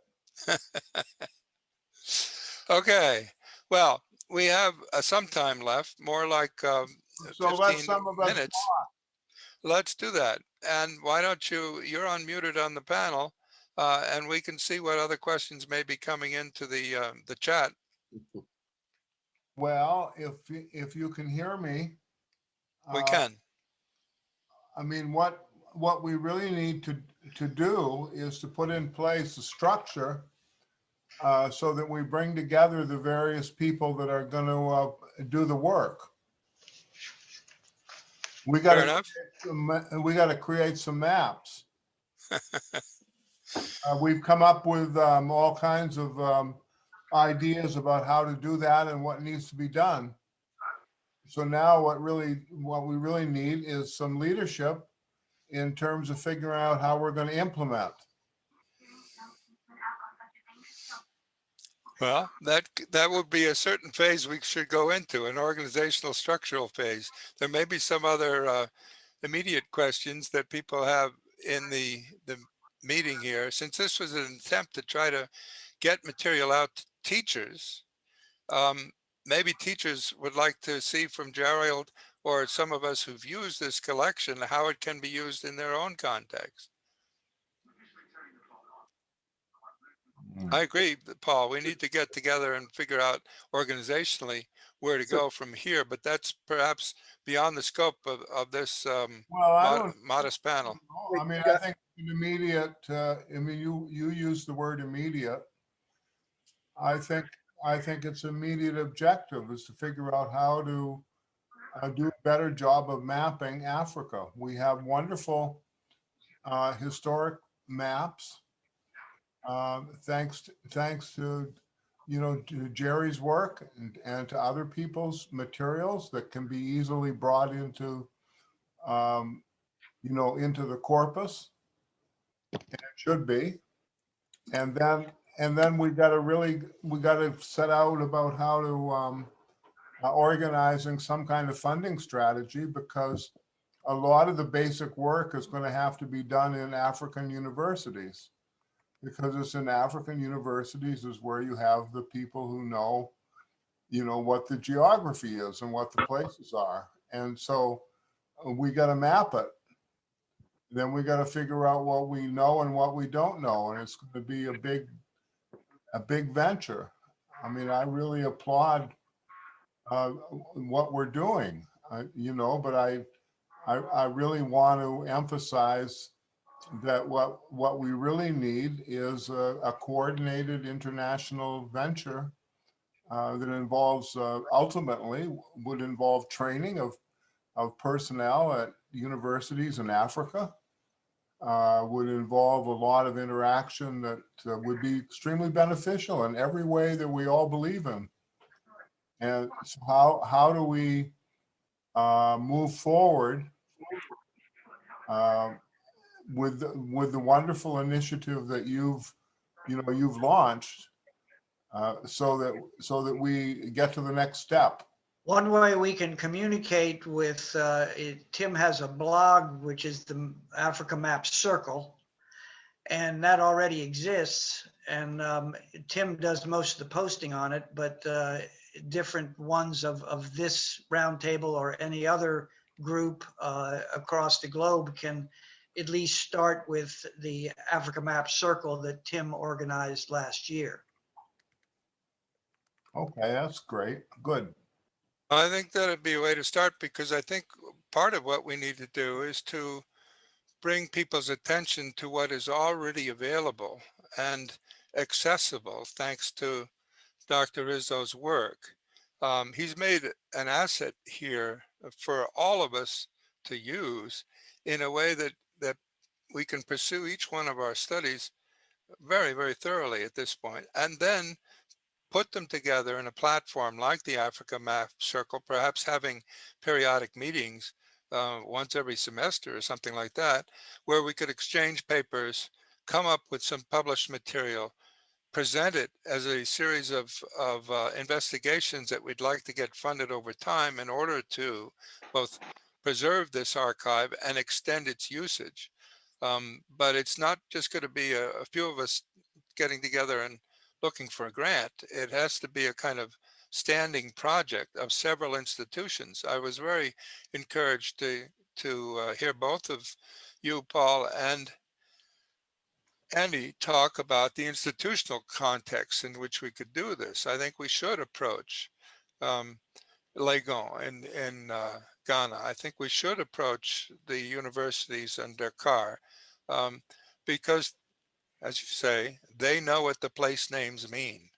Okay, well, we have some time left, more like So let 15 some of us minutes. talk. Let's do that. And why don't you're unmuted on the panel, and we can see what other questions may be coming into the chat. Well, if you can hear me, We can. I mean, what we really need to do is to put in place a structure so that we bring together the various people that are going to do the work. We got to create some maps. We've come up with all kinds of ideas about how to do that and what needs to be done. So now what we really need is some leadership in terms of figuring out how we're going to implement. Well, that would be a certain phase we should go into, an organizational structural phase. There may be some other immediate questions that people have in the meeting here. Since this was an attempt to try to get material out to teachers, maybe teachers would like to see from Gerald or some of us who've used this collection how it can be used in their own context. I agree, Paul. We need to get together and figure out organizationally where to go from here, but that's perhaps beyond the scope of this modest panel. I mean, I think an immediate. I mean, you use the word immediate. I think its immediate objective is to figure out how to do a better job of mapping Africa. We have wonderful historic maps. Thanks to to Jerry's work and to other people's materials that can be easily brought into into the corpus. And it should be. And then we got to set out about how to organizing some kind of funding strategy, because a lot of the basic work is going to have to be done in African universities. because it's in African universities is where you have the people who know, what the geography is and what the places are. And so we got to map it. Then we got to figure out what we know and what we don't know. And it's going to be a big venture. I mean, I really applaud what we're doing, but I really want to emphasize that what we really need is a coordinated international venture that involves ultimately would involve training of personnel at universities in Africa, would involve a lot of interaction that would be extremely beneficial in every way that we all believe in. And so how do we move forward with the wonderful initiative that you've launched, so that we get to the next step? One way we can communicate with, Tim has a blog, which is the Africa Map Circle, and that already exists. And Tim does most of the posting on it, but different ones of this roundtable or any other group across the globe can at least start with the Africa Map Circle that Tim organized last year. Okay, that's great. Good. I think that'd be a way to start, because I think part of what we need to do is to bring people's attention to what is already available and accessible thanks to Dr. Rizzo's work. He's made an asset here for all of us to use in a way that we can pursue each one of our studies very, very thoroughly at this point, and then put them together in a platform like the Africa Map Circle, perhaps having periodic meetings once every semester or something like that, where we could exchange papers, come up with some published material, present it as a series of investigations that we'd like to get funded over time in order to both preserve this archive and extend its usage. But it's not just going to be a few of us getting together and looking for a grant. It has to be a kind of standing project of several institutions. I was very encouraged to hear both of you, Paul, and Andy talk about the institutional context in which we could do this. I think we should approach Legon in Ghana. I think we should approach the universities and Dakar, because, as you say, they know what the place names mean.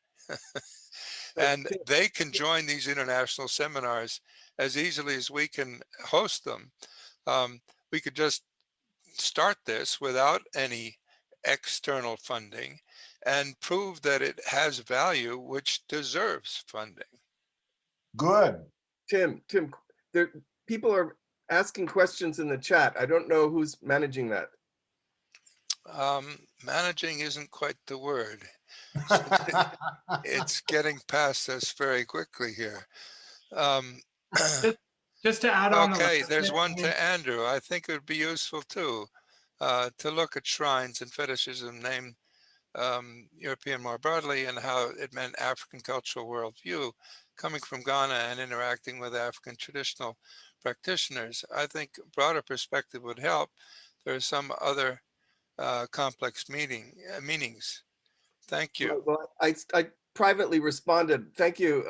And they can join these international seminars as easily as we can host them. We could just start this without any external funding and prove that it has value, which deserves funding. Good. Tim, there, people are asking questions in the chat. I don't know who's managing that. Managing isn't quite the word. It's getting past us very quickly here. Just to add on. Okay, there's one to Andrew. I think it would be useful too, to look at shrines and fetishism named European more broadly, and how it meant African cultural worldview coming from Ghana and interacting with African traditional practitioners. I think a broader perspective would help. There are some other complex meanings. Thank you. Well, I privately responded. Thank you,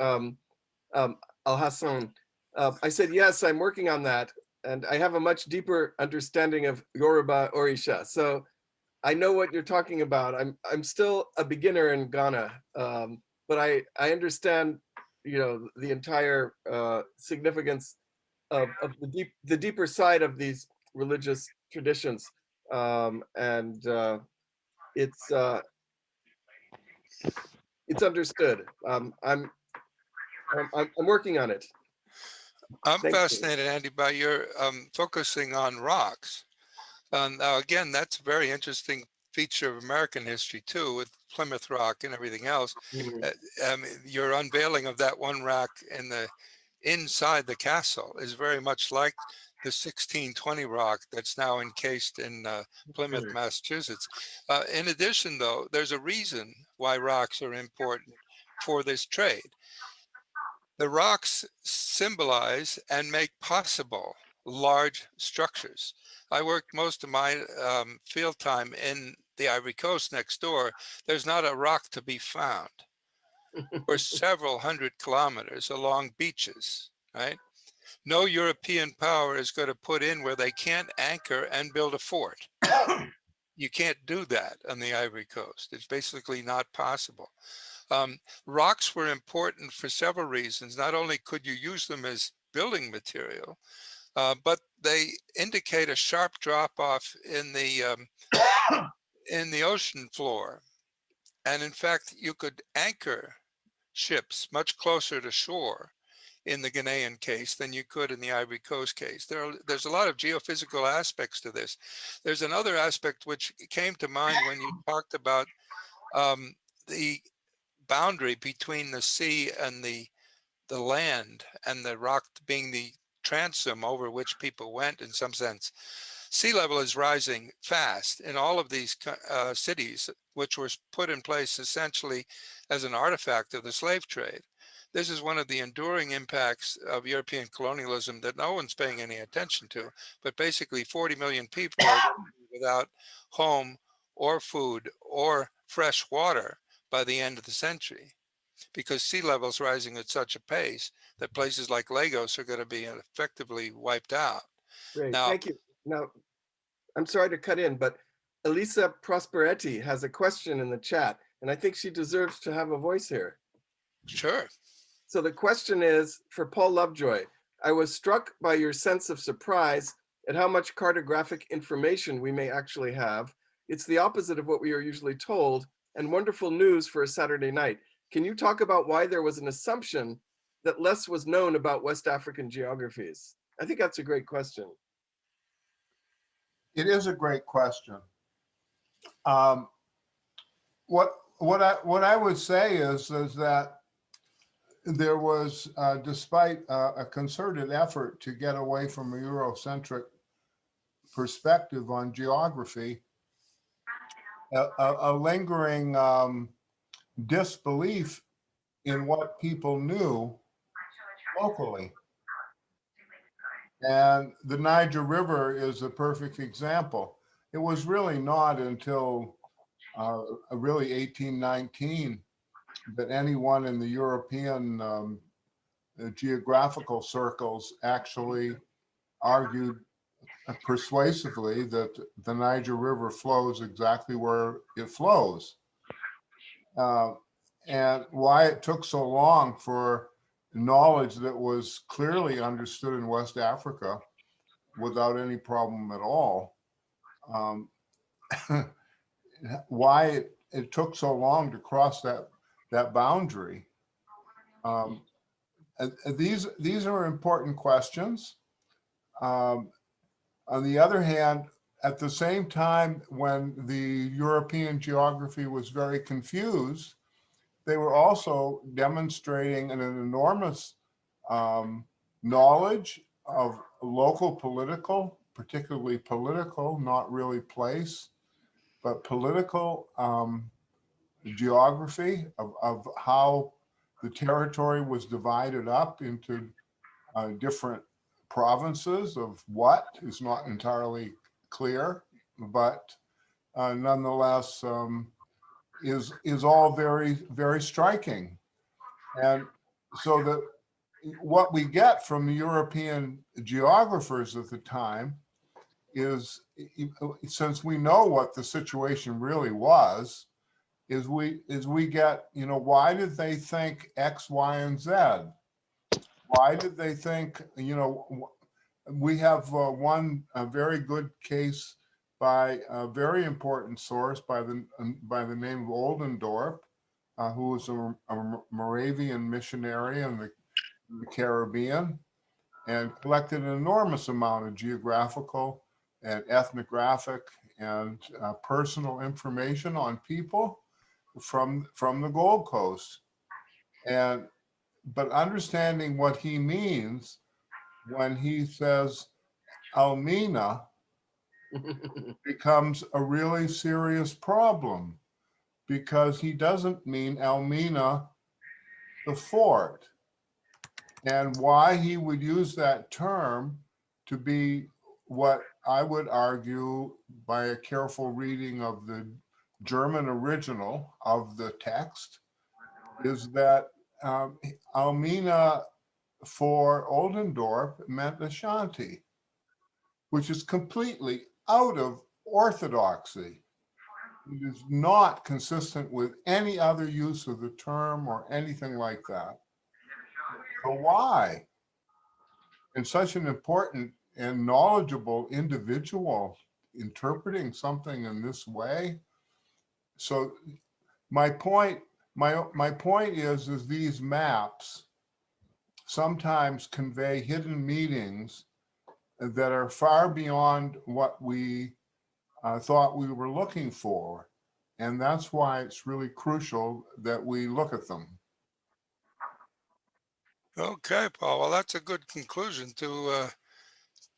Al Hassan. I said, yes, I'm working on that. And I have a much deeper understanding of Yoruba Orisha. So I know what you're talking about. I'm still a beginner in Ghana, but I understand, the entire significance of the deeper side of these religious traditions, and it's understood. I'm working on it. I'm Thank you. fascinated, Andy, by your focusing on rocks. Now, again, that's a very interesting feature of American history too, with Plymouth Rock and everything else. Your unveiling of that one rock inside the castle is very much like the 1620 rock that's now encased in Plymouth, Massachusetts. In addition, though, there's a reason why rocks are important for this trade. The rocks symbolize and make possible large structures. I worked most of my field time in the Ivory Coast next door. There's not a rock to be found for several hundred kilometers along beaches, right? No European power is going to put in where they can't anchor and build a fort. You can't do that on the Ivory Coast. It's basically not possible. Rocks were important for several reasons. Not only could you use them as building material, but they indicate a sharp drop off in the ocean floor. And in fact, you could anchor ships much closer to shore in the Ghanaian case than you could in the Ivory Coast case. There's a lot of geophysical aspects to this. There's another aspect which came to mind when you talked about the boundary between the sea and the land, and the rock being the transom over which people went in some sense. Sea level is rising fast in all of these cities, which were put in place essentially as an artifact of the slave trade. This is one of the enduring impacts of European colonialism that no one's paying any attention to, but basically 40 million people are without home or food or fresh water by the end of the century, because sea level is rising at such a pace that places like Lagos are going to be effectively wiped out. Great, Now, thank you. Now, I'm sorry to cut in, but Elisa Prosperetti has a question in the chat, and I think she deserves to have a voice here. sure. So the question is for Paul Lovejoy. I was struck by your sense of surprise at how much cartographic information we may actually have. It's the opposite of what we are usually told, and wonderful news for a Saturday night. Can you talk about why there was an assumption that less was known about West African geographies? I think that's a great question. It is a great question. What I would say is that there was, despite a concerted effort to get away from a Eurocentric perspective on geography, a lingering disbelief in what people knew locally. And the Niger River is a perfect example. It was really not until really 1819 that anyone in the European geographical circles actually argued persuasively that the Niger River flows exactly where it flows. And why it took so long for knowledge that was clearly understood in West Africa without any problem at all. Why it took so long to cross that boundary. These are important questions. On the other hand, at the same time, when the European geography was very confused, they were also demonstrating an enormous knowledge of local political, particularly political, not really place, but political geography of how the territory was divided up into different provinces of what is not entirely clear, but nonetheless is all very, very striking. And so that what we get from the European geographers at the time is, since we know what the situation really was, is we get, why did they think X, Y, and Z? Why did they think, we have a very good case by a very important source by the name of Oldendorp, who was a Moravian missionary in the Caribbean, and collected an enormous amount of geographical and ethnographic and personal information on people from the Gold Coast. But understanding what he means when he says Elmina becomes a really serious problem, because he doesn't mean Elmina, the fort. And why he would use that term to be what I would argue, by a careful reading of the German original of the text, is that Elmina for Oldendorp meant Ashanti, which is completely out of orthodoxy. It is not consistent with any other use of the term or anything like that. So why? And such an important and knowledgeable individual interpreting something in this way. So my point is these maps sometimes convey hidden meanings that are far beyond what we thought we were looking for. And that's why it's really crucial that we look at them. Okay, Paul. Well, that's a good conclusion to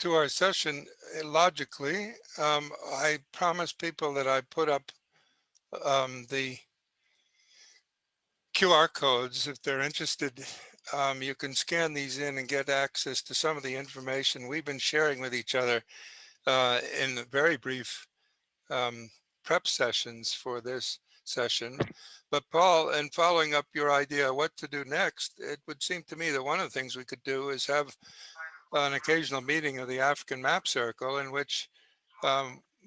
our session. Logically, I promised people that I put up the QR codes if they're interested. You can scan these in and get access to some of the information we've been sharing with each other in very brief prep sessions for this session. But Paul, in following up your idea what to do next, it would seem to me that one of the things we could do is have an occasional meeting of the African Map Circle in which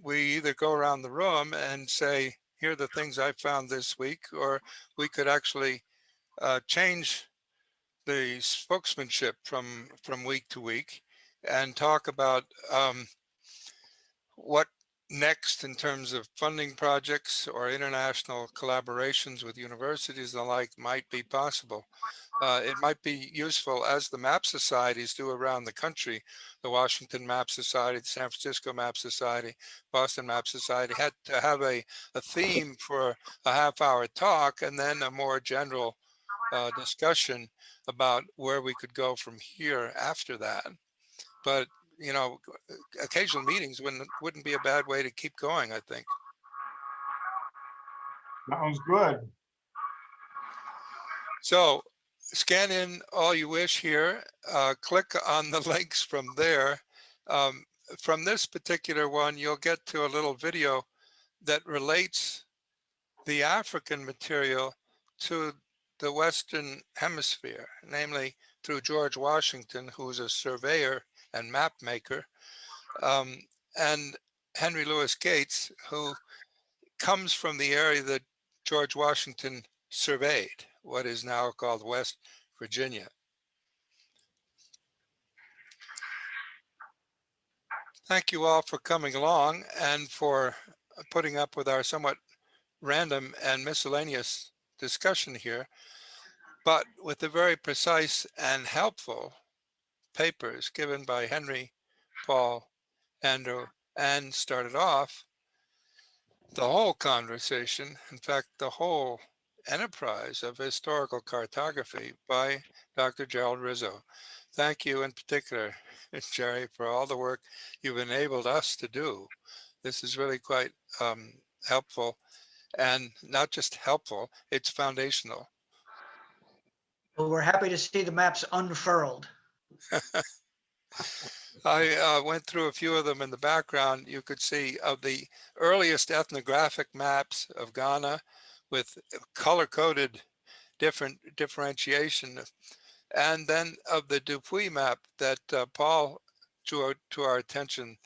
we either go around the room and say, here are the things I found this week, or we could actually change the spokesmanship from week to week and talk about what next in terms of funding projects or international collaborations with universities and the like might be possible. It might be useful, as the map societies do around the country. The Washington Map Society, the San Francisco Map Society, Boston Map Society had to have a theme for a half-hour talk and then a more general discussion about where we could go from here after that. But you know, occasional meetings wouldn't be a bad way to keep going, I think. Sounds good. So scan in all you wish here, click on the links from there. From this particular one, you'll get to a little video that relates the African material to the Western Hemisphere, namely through George Washington, who's a surveyor and map maker, and Henry Louis Gates, who comes from the area that George Washington surveyed, what is now called West Virginia. Thank you all for coming along and for putting up with our somewhat random and miscellaneous discussion here, but with the very precise and helpful papers given by Henry, Paul, Andrew, and started off the whole conversation, in fact, the whole enterprise of historical cartography by Dr. Gerald Rizzo. Thank you in particular, Jerry, for all the work you've enabled us to do. This is really quite helpful, and not just helpful, it's foundational. Well, we're happy to see the maps unfurled. I went through a few of them in the background. You could see of the earliest ethnographic maps of Ghana with color-coded differentiation, and then of the Dupuy map that Paul drew to our attention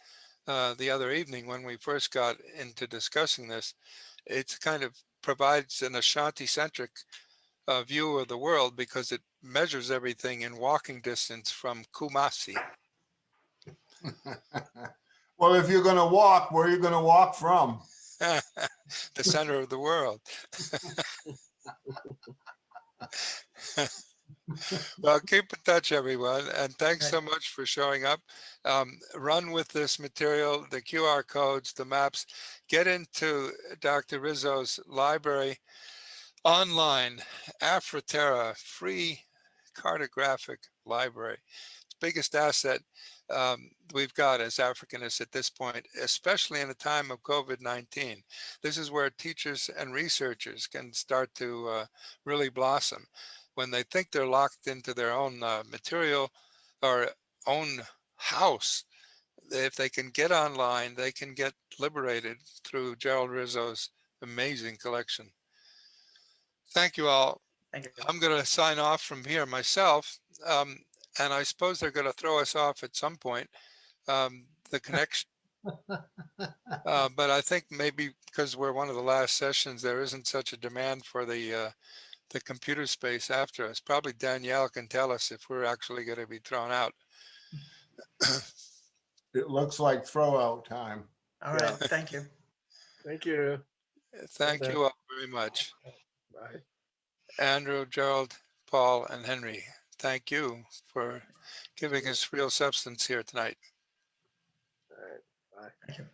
the other evening when we first got into discussing this. It kind of provides an Ashanti-centric view of the world because it measures everything in walking distance from Kumasi. Well, if you're going to walk, where are you going to walk from? The center of the world. Well, keep in touch, everyone, and thanks so much for showing up. Run with this material, the QR codes, the maps. Get into Dr. Rizzo's library online, Afroterra, free cartographic library. It's biggest asset we've got as Africanists at this point, especially in a time of COVID-19. This is where teachers and researchers can start to really blossom. When they think they're locked into their own material or own house, if they can get online, they can get liberated through Gerald Rizzo's amazing collection. Thank you all. Thank you. I'm going to sign off from here myself, and I suppose they're going to throw us off at some point, the connection. But I think maybe because we're one of the last sessions, there isn't such a demand for the computer space after us. Probably Danielle can tell us if we're actually going to be thrown out. It looks like throwout time. All right, thank you. Thank you. Thank you all very much. Bye. Andrew, Gerald, Paul, and Henry, thank you for giving us real substance here tonight. All right. Bye. Thank you.